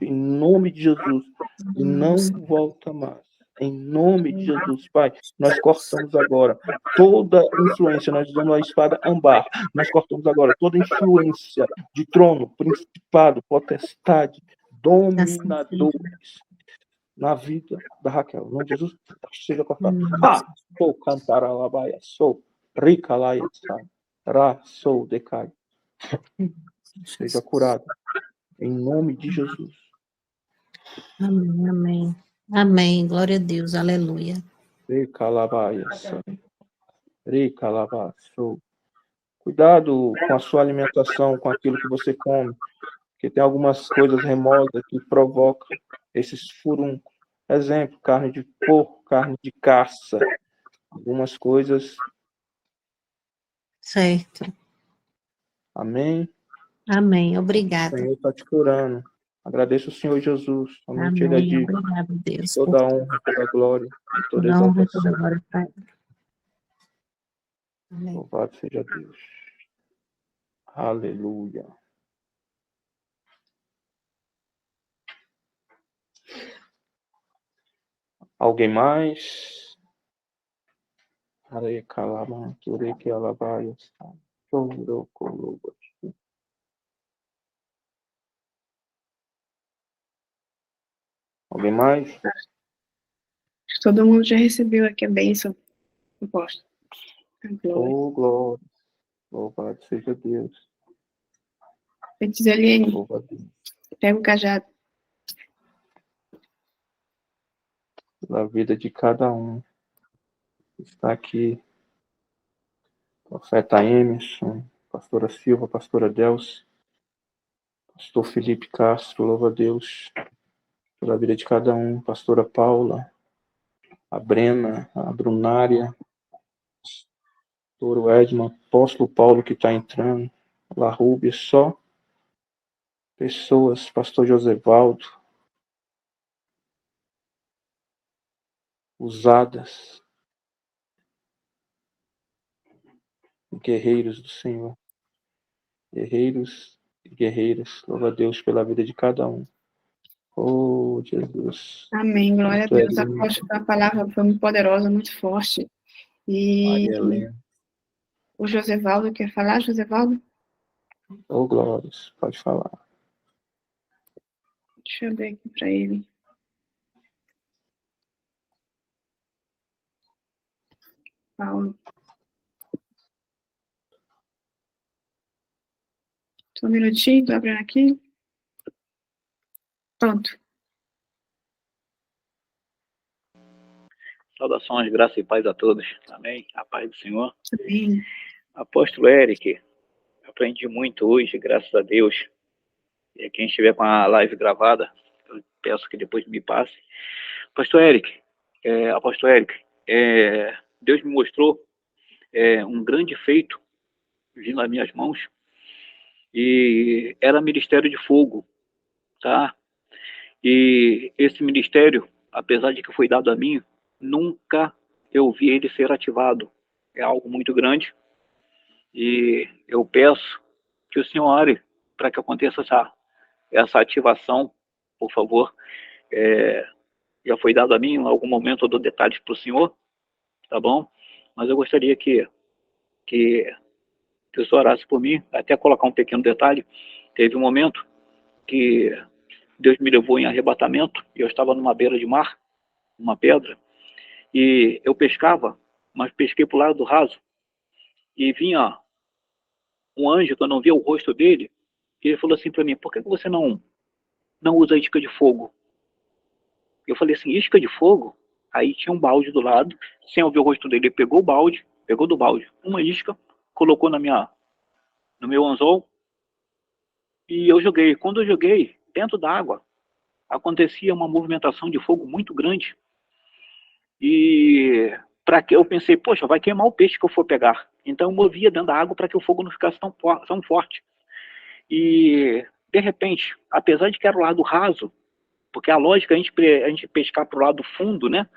Speaker 3: em nome de Jesus. E não volta mais. Em nome de Jesus, Pai, nós cortamos agora toda influência, nós usamos a espada ambar, nós cortamos agora toda influência de trono, principado, potestade, dominadores na vida da Raquel. Em nome de Jesus, seja cortado. Sou cantar a labaia, sou rica laia, ra, sou decai. Seja curado. Em nome de Jesus.
Speaker 5: Amém, amém. Amém. Glória a Deus. Aleluia.
Speaker 3: Cuidado com a sua alimentação, com aquilo que você come, porque tem algumas coisas remosas que provocam esses furuncos. Exemplo, carne de porco, carne de caça, algumas coisas.
Speaker 5: Certo.
Speaker 3: Amém?
Speaker 5: Amém.
Speaker 3: O
Speaker 5: Obrigada.
Speaker 3: Senhor está te curando. Agradeço o Senhor Jesus. Somente Ele é
Speaker 5: Amém.
Speaker 3: digno.
Speaker 5: Obrigada, Deus.
Speaker 3: Toda a honra, toda a glória, toda a
Speaker 5: Toda honra e toda
Speaker 3: exaltação.
Speaker 5: glória para Ele. Amém.
Speaker 3: Louvado seja Deus. Aleluia. Alguém mais? Alguém mais?
Speaker 1: Todo mundo já recebeu aqui a bênção. Aposto.
Speaker 3: Oh, glória. Louvado seja Deus.
Speaker 1: Diz ali,
Speaker 3: Louva a Deus.
Speaker 1: pega o cajado.
Speaker 3: Pela vida de cada um. Está aqui. Profeta Emerson, pastora Silva, pastora Delce, pastor Felipe Castro, louva a Deus pela vida de cada um, pastora Paula, a Brena, a Brunária, pastor Edman, apóstolo Paulo que está entrando, La Rúbia, só pessoas, pastor Josevaldo, usadas, guerreiros do Senhor, guerreiros e guerreiras, louva a Deus pela vida de cada um. Oh, Jesus.
Speaker 1: Amém, glória a
Speaker 3: Santo é
Speaker 1: Deus.
Speaker 3: lindo.
Speaker 1: Aposto que a palavra foi muito poderosa, muito forte. E
Speaker 3: Maria Helena.
Speaker 1: o Josevaldo quer falar, Josevaldo?
Speaker 3: Oh, glórias, pode falar.
Speaker 1: Deixa eu ver aqui para ele. Paulo. Só um minutinho, estou abrindo aqui. Pronto.
Speaker 6: Saudações, graça e paz a todos. Amém. A paz do Senhor.
Speaker 1: Amém.
Speaker 6: Apóstolo Eric, aprendi muito hoje, graças a Deus. E quem estiver com a live gravada, eu peço que depois me passe. Pastor Eric, Apóstolo Eric, Deus me mostrou um grande feito vindo nas minhas mãos e era Ministério de Fogo, tá? E esse ministério, apesar de que foi dado a mim, nunca eu vi ele ser ativado. É algo muito grande e eu peço que o senhor ore para que aconteça essa ativação, por favor. já foi dado a mim, em algum momento eu dou detalhes para o senhor, tá bom? Mas eu gostaria que o senhor orasse por mim, até colocar um pequeno detalhe. Teve um momento que Deus me levou em arrebatamento, e eu estava numa beira de mar, uma pedra, e eu pescava, mas pesquei para o lado do raso, e vinha um anjo, que eu não via o rosto dele, e ele falou assim para mim: por que você não usa isca de fogo? Eu falei assim: isca de fogo? Aí tinha um balde do lado, sem eu ver o rosto dele, ele pegou o balde, pegou do balde uma isca, colocou no meu anzol, e eu joguei. Quando eu joguei, dentro da água, acontecia uma movimentação de fogo muito grande, e para que eu pensei, poxa, vai queimar o peixe que eu for pegar. Então eu movia dentro da água para que o fogo não ficasse tão forte. E de repente, apesar de que era o lado raso, porque a lógica é a gente pescar para o lado fundo, né?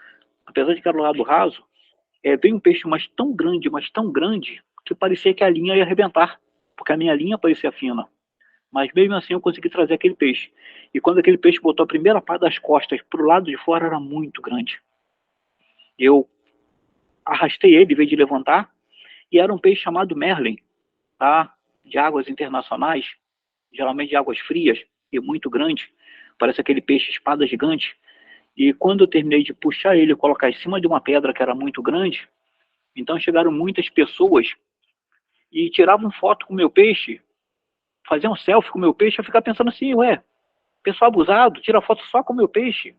Speaker 6: Apesar de que era o lado raso, veio um peixe mas tão grande, que parecia que a linha ia arrebentar, porque a minha linha parecia fina. Mas mesmo assim eu consegui trazer aquele peixe. E quando aquele peixe botou a primeira parte das costas para o lado de fora, era muito grande. Eu arrastei ele, em vez de levantar, e era um peixe chamado Merlin, tá? De águas internacionais, geralmente de águas frias, e muito grande. Parece aquele peixe espada gigante. E quando eu terminei de puxar ele e colocar em cima de uma pedra que era muito grande, então chegaram muitas pessoas e tiravam foto com o meu peixe, faziam selfie com o meu peixe. Eu ficava pensando assim, ué, pessoal abusado, tira foto só com o meu peixe.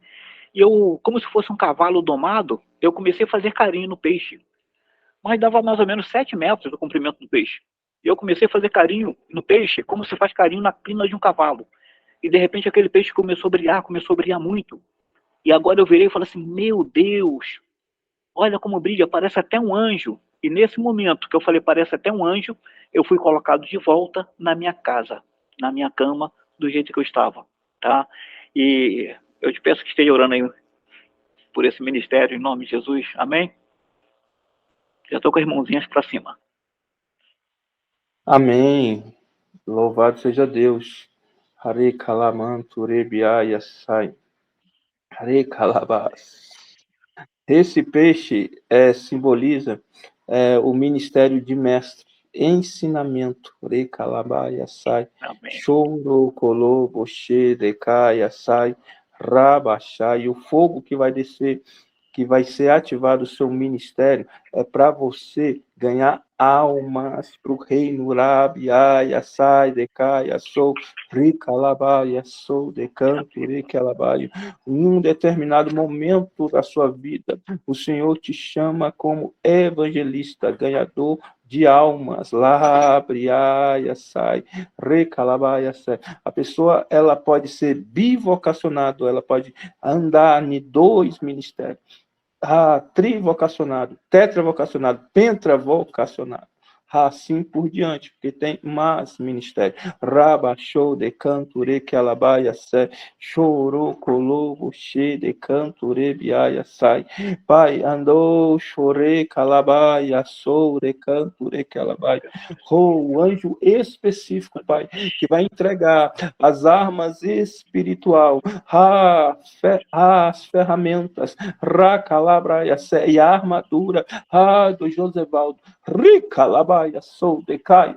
Speaker 6: E eu, como se fosse um cavalo domado, eu comecei a fazer carinho no peixe. Mas dava mais ou menos 7 metros do comprimento do peixe. E eu comecei a fazer carinho no peixe, como se faz carinho na crina de um cavalo. E de repente aquele peixe começou a brilhar muito. E agora eu virei e falei assim, meu Deus, olha como brilha, parece até um anjo. E nesse momento que eu falei, parece até um anjo, eu fui colocado de volta na minha casa, na minha cama, do jeito que eu estava, tá? E eu te peço que esteja orando aí por esse ministério, em nome de Jesus, amém? Já estou com as mãozinhas para cima.
Speaker 3: Amém. Louvado seja Deus. Hare Kalamantu Rebiaya Sai. Hare Kalabas. Esse peixe simboliza o ministério de mestre, ensinamento. Hare Kalabaya Sai. Choro Kolobo She Dekaya Sai. Rabachai. O fogo que vai descer, que vai ser ativado o seu ministério, é para você ganhar almas para o reino. Rabiaia, sai, decaia, sou, ricalabaia, sou, decanto, ricalabaia. Em um determinado momento da sua vida, o Senhor te chama como evangelista, ganhador de almas. Labriaia, sai, recalabaia, sai. A pessoa, ela pode ser bivocacionada, ela pode andar em 2 ministérios. Trivocacionado, tetravocacionado, pentravocacionado, assim por diante, porque tem mais ministério. Raba, show, de canture, que alabaia, sai, chorou, colobo, che, de canture, biaia, sai. Pai, andou, chorei, calabaia, sou, de canture, que alabaia. O anjo específico, Pai, que vai entregar as armas espiritual, as ferramentas, Racalabraia, e a armadura do Josevaldo, Ricalabaia, sou decaia,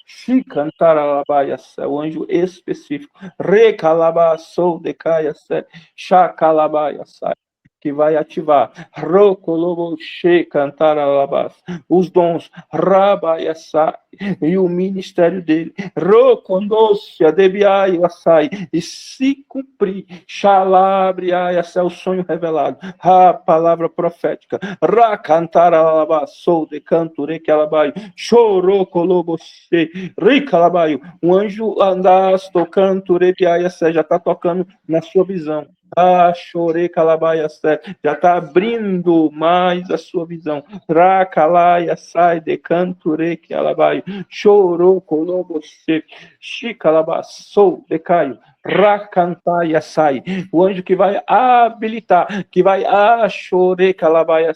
Speaker 3: Chicantaralabaia, o anjo específico, Recalaba, sou decaia, Chacalabaia, que vai ativar Rocolobo, Chicantaralabas, os dons, Rabaia, e o ministério dele, Rocondocia, Debiai, Assai, e se cumprir, Xalabriai, esse é o sonho revelado, a palavra profética, Racantara, sou de canture que alabai, chorou, coloboche, ricalabai, um anjo andas tocando, Rebiai, já está tocando na sua visão. Chorei, calabaia, já está abrindo mais a sua visão. Racalaia, sai, decanture, que alabai, chorou, colobose, chicalabaçou, decaio, racantaia, sai. O anjo que vai habilitar, que vai chorei, calabaia,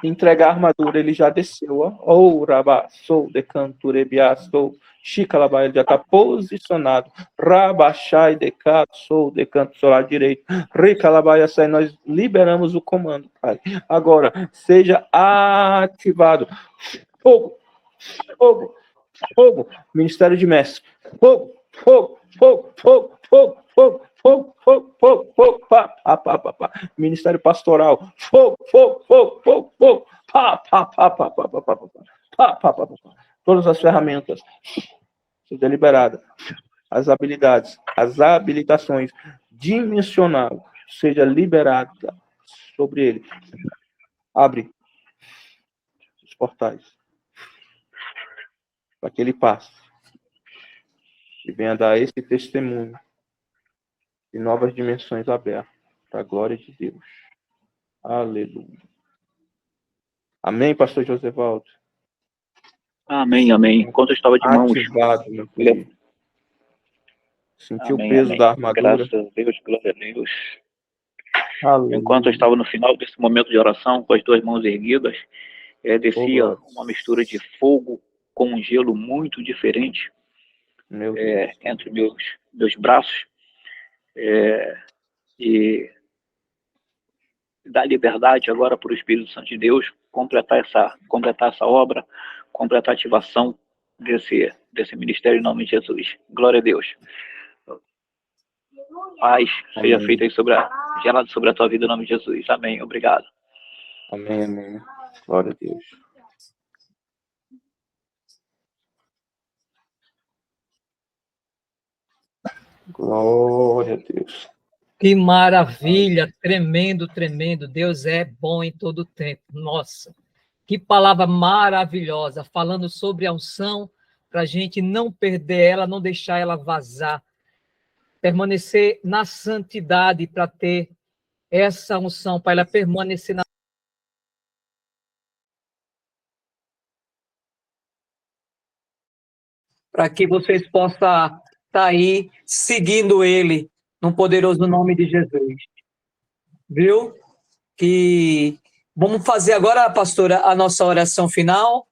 Speaker 3: entregar a armadura, ele já desceu, ó. Rabaçou, decanture, biaçou, Xicalabaia, ele já está posicionado. Rabachai, decato, sou, decanto, solar direito. Recalabaia, sai, nós liberamos o comando, Pai. Agora, seja ativado. Fogo, fogo, fogo. Ministério de Mestre. Fogo, fogo, fogo, fogo, fogo, fogo, fogo, fogo, fogo, fogo, pá, pá, pá, pá, pá. Ministério Pastoral. Fogo, fogo, fogo, fogo, fogo. Pá, pá, pá, pá, pá, pá, pá, pá, pá, pá, pá, pá. Todas as ferramentas seja liberada. As habilidades, as habilitações dimensional seja liberada sobre ele. Abre os portais para que ele passe e venha dar esse testemunho de novas dimensões abertas para a glória de Deus. Aleluia. Amém, pastor Josevaldo?
Speaker 6: Amém, amém. Enquanto eu estava de mãos,
Speaker 3: Ativado, meu filho. Sentiu o
Speaker 6: amém,
Speaker 3: peso
Speaker 6: amém.
Speaker 3: da armadura.
Speaker 6: Graças a Deus, glória a Deus.
Speaker 3: Aleluia.
Speaker 6: Enquanto eu estava no final desse momento de oração, com as duas mãos erguidas, descia
Speaker 3: glória.
Speaker 6: uma mistura de fogo com um gelo muito diferente
Speaker 3: Meu Deus.
Speaker 6: entre meus braços, e dar liberdade agora para o Espírito Santo de Deus completar essa obra, completar a ativação desse ministério em nome de Jesus. Glória a Deus. Paz seja
Speaker 3: Amém.
Speaker 6: feita aí gelado sobre a tua vida em nome de Jesus. Amém. Obrigado.
Speaker 3: Amém, amém. Glória a Deus. Glória a Deus.
Speaker 2: Que maravilha, tremendo, tremendo. Deus é bom em todo o tempo. Nossa, que palavra maravilhosa, falando sobre a unção, para a gente não perder ela, não deixar ela vazar, permanecer na santidade para ter essa unção, para ela permanecer na. Para que vocês possam estar aí seguindo ele, no poderoso nome de Jesus. Viu? Que vamos fazer agora, pastora, a nossa oração final.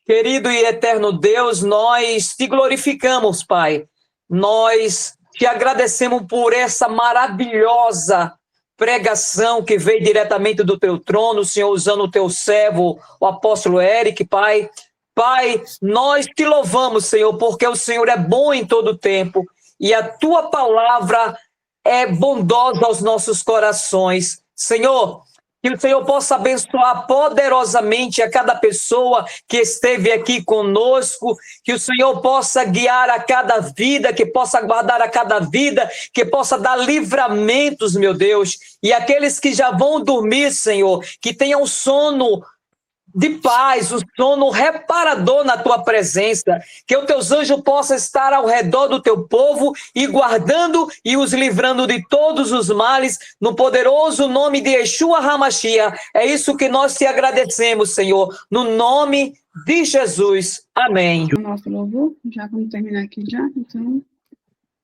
Speaker 2: Querido e eterno Deus, nós te glorificamos, Pai. Nós te agradecemos por essa maravilhosa pregação que veio diretamente do teu trono, Senhor, usando o teu servo, o apóstolo Eric, Pai. Pai, nós te louvamos, Senhor, porque o Senhor é bom em todo tempo e a tua palavra é bondosa aos nossos corações. Senhor, que o Senhor possa abençoar poderosamente a cada pessoa que esteve aqui conosco, que o Senhor possa guiar a cada vida, que possa guardar a cada vida, que possa dar livramentos, meu Deus, e aqueles que já vão dormir, Senhor, que tenham sono de paz, o sono reparador na tua presença, que os teus anjos possam estar ao redor do teu povo e guardando e os livrando de todos os males, no poderoso nome de Yeshua HaMashiach. É isso que nós te agradecemos, Senhor, no nome de Jesus. Amém.
Speaker 1: O nosso louvor, já vamos terminar aqui já, então,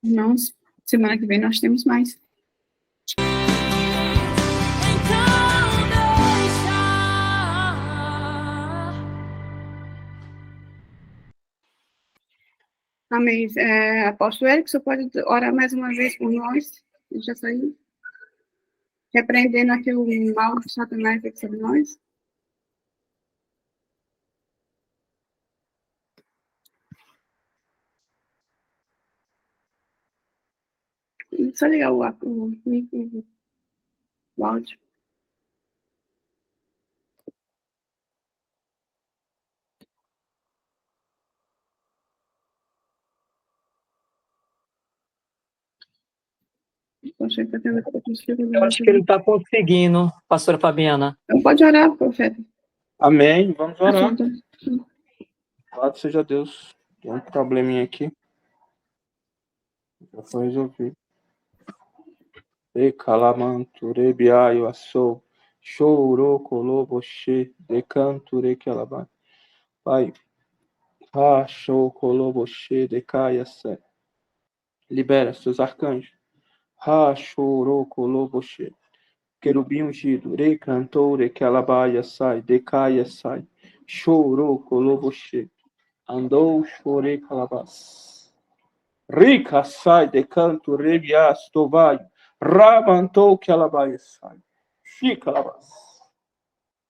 Speaker 1: irmãos, semana que vem nós temos mais. Amém. Apóstolo Eric, você pode orar mais uma vez por nós? Deixa eu sair. Repreendendo aqui o mal de Satanás aqui sobre nós. Só ligar o áudio.
Speaker 2: Eu acho que ele está conseguindo, pastora Fabiana.
Speaker 1: Então pode orar, profeta.
Speaker 3: Amém. Vamos orar. Louvado seja Deus. Tem um probleminha aqui. Já foi resolvido. E calamanture biaio assou. Chorou coloboche. Decanture que ela vai. Pai. Rachou coloboche. Decaia sé. Libera seus arcanjos. Rachorou coloboche. Querubim ungido. Recantoure que ela vai sai. Decaia sai. Chorou, coloboche. Andou, chorei, calabás. Rica, sai de canto, rebias, tovaio. Rabantou, que alabaia, sai. Fica, calabás.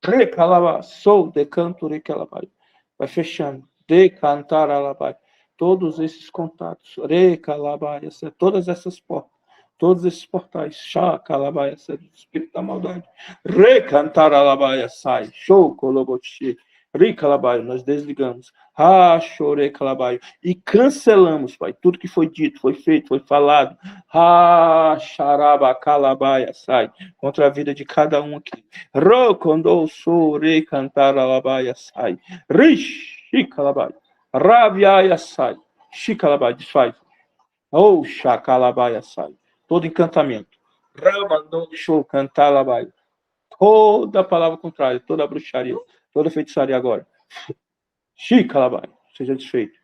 Speaker 3: Recalabás, sou de canto, recalabaio. Vai fechando. De cantar, alabai. Todos esses contatos. Recalabaia, todas essas portas. Todos esses portais. Chá, calabaia, espírito da maldade. Recantar, alabaia, sai. Show, colobochi. Ricalabaio, nós desligamos. Chorei, calabaio. E cancelamos, Pai, tudo que foi dito, foi feito, foi falado. Xaraba, calabaia, sai. Contra a vida de cada um aqui. Rocondou, sore, cantar, alabaia, sai. Rishi, calabaio. Rabiaia, sai. Xicalabaia, desfaz. Xacalabaia, sai. Todo encantamento. Ramandou, show, cantar, alabaia. Toda palavra contrária, toda bruxaria, toda feitiçaria agora. Xicalabai, seja desfeito.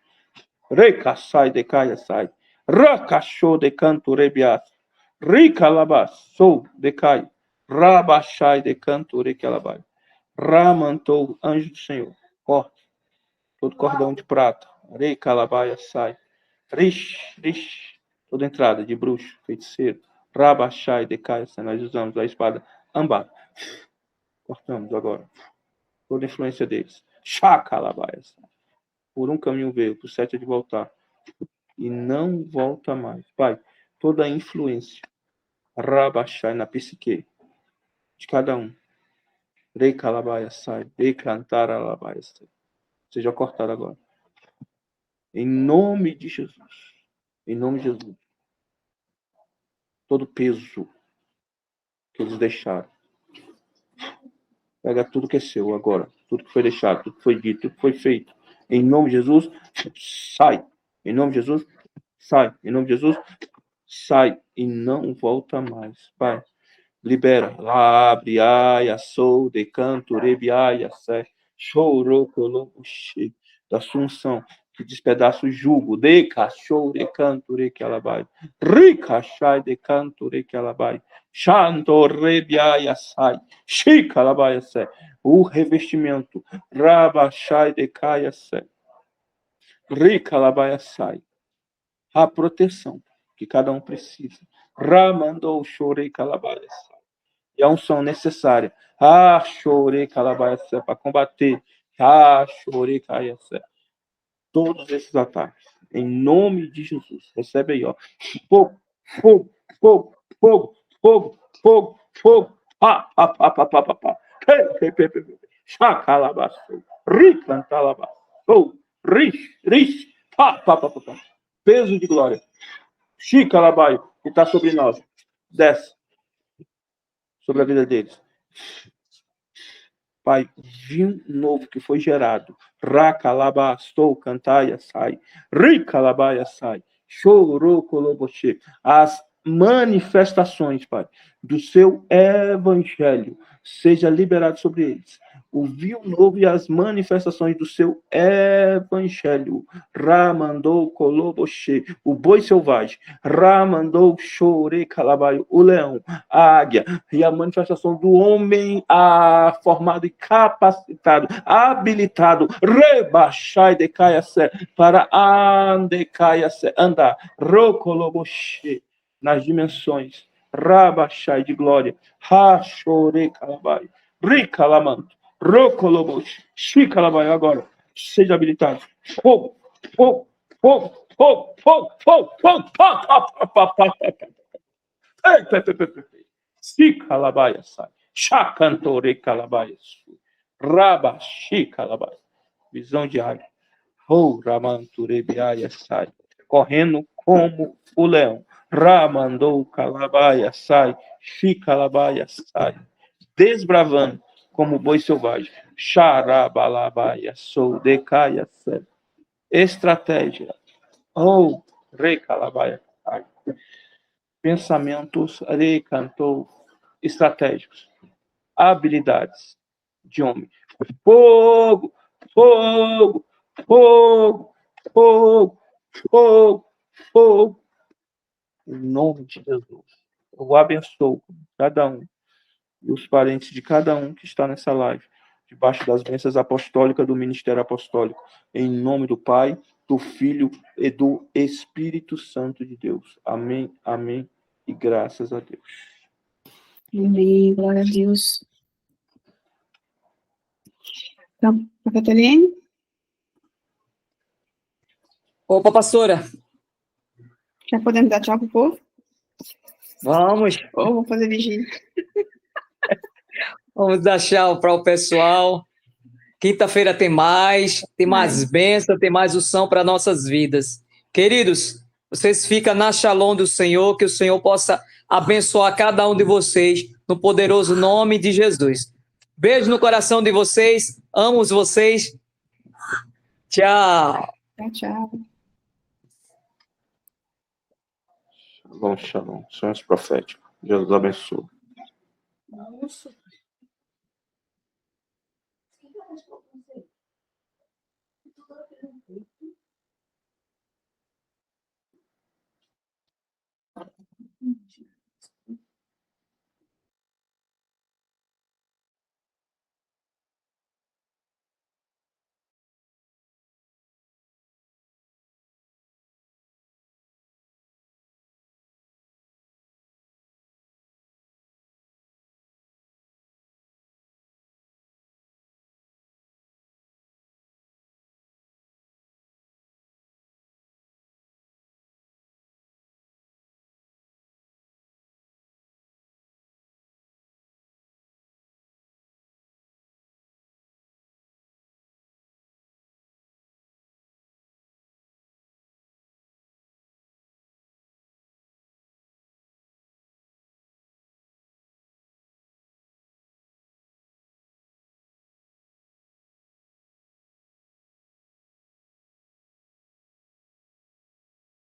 Speaker 3: Recaçai, decaia, sai. Racachou, decanto, rebias. Ricalabas, sou, decai. Rabachai, decanto, recalabai. Ramantou, anjo do Senhor. Corte. Todo cordão de prata. Recalabaia, sai. Rish. Toda entrada de bruxo, feiticeiro. Rabachai, decaia, sai. Nós usamos a espada ambar. Cortamos agora. Toda influência deles. Chacalabaias. Por um caminho veio, por sete de voltar. E não volta mais. Pai, toda a influência. Rabachai na psique de cada um. Recalabaia sai. Recantar alabaia sai. Seja cortado agora. Em nome de Jesus. Em nome de Jesus. Todo peso que eles deixaram. Pega tudo que é seu agora. Tudo que foi deixado, tudo que foi dito, tudo que foi feito. Em nome de Jesus, sai. Em nome de Jesus, sai. Em nome de Jesus, sai. E não volta mais. Pai, libera. Abre, aia, sou, decanto, rebiaia, sé. Chorou, colombo, cheio. Da sua unção. Que despedaça o jugo. De cachorro, de canto, que ela vai. Ricachai, de canto, que ela vai. Chanto, rebiaia, sai. Chica, ela vai, sé. O revestimento. Rabachai, de caia, sé. Rica, ela vai, sai. A proteção que cada um precisa. Ramandou, chorei, calabaia, sai. E a unção necessária. Chorei, calabaia, sai. Para combater. Chorei, caia, sai. Todos esses ataques. Em nome de Jesus. Recebe aí, ó. Fogo, fogo, fogo, fogo, fogo, fogo, fogo. Pá. Chacalabaço. Ricantalabaço. Rish. Pá. Peso de glória. Chicalabaio, que está sobre nós. Desce. Sobre a vida deles. Pai, vinho novo que foi gerado. Racalabastou, cantaia, sai. Ricalabaia, sai. Chorou, coloboche. As manifestações, Pai, do seu evangelho, seja liberado sobre eles. O vinho novo e as manifestações do seu evangelho. Ramandou, coloboche. O boi selvagem. Ramandou, chore, calabaio. O leão, a águia. E a manifestação do homem formado e capacitado, habilitado, rebaixai de caia-se, para andar, rocoloboche, nas dimensões, rabaixai de glória, rachore calabai, ricalamanto, rocoloboche, chicalabai agora, seja habilitado, fogo, fogo, fogo, fogo, fogo, fogo, fogo, se calabaia sai, chacantore calabaia, rabaxi calabaia, visão de águia, ramanturebiaia sai, correndo como o leão, ramandou calabaia sai, chicalabaia sai, desbravando como boi selvagem, xarabalabaia sou decaia sai, estratégia, recalabaia sai. Pensamentos cantou estratégicos, habilidades de homem. Fogo, fogo, fogo, fogo, fogo, fogo. Em nome de Jesus, eu abençoo cada um e os parentes de cada um que está nessa live. debaixo das bênçãos apostólicas do ministério apostólico. Em nome do Pai, do Filho e do Espírito Santo de Deus. Amém, amém e graças a Deus.
Speaker 1: Amém, glória a Deus. Então, Catarina?
Speaker 2: Opa, pastora.
Speaker 1: Já podemos dar tchau pro povo?
Speaker 2: Vamos.
Speaker 1: Ou vou fazer vigília?
Speaker 2: Vamos dar tchau para o pessoal. Quinta-feira tem mais bênção, tem mais unção para nossas vidas. Queridos, vocês ficam na shalom do Senhor, que o Senhor possa abençoar cada um de vocês, no poderoso nome de Jesus. Beijo no coração de vocês, amo vocês. Tchau.
Speaker 1: Tchau, tchau.
Speaker 3: Shalom, shalom. Sonhos proféticos. Deus abençoe.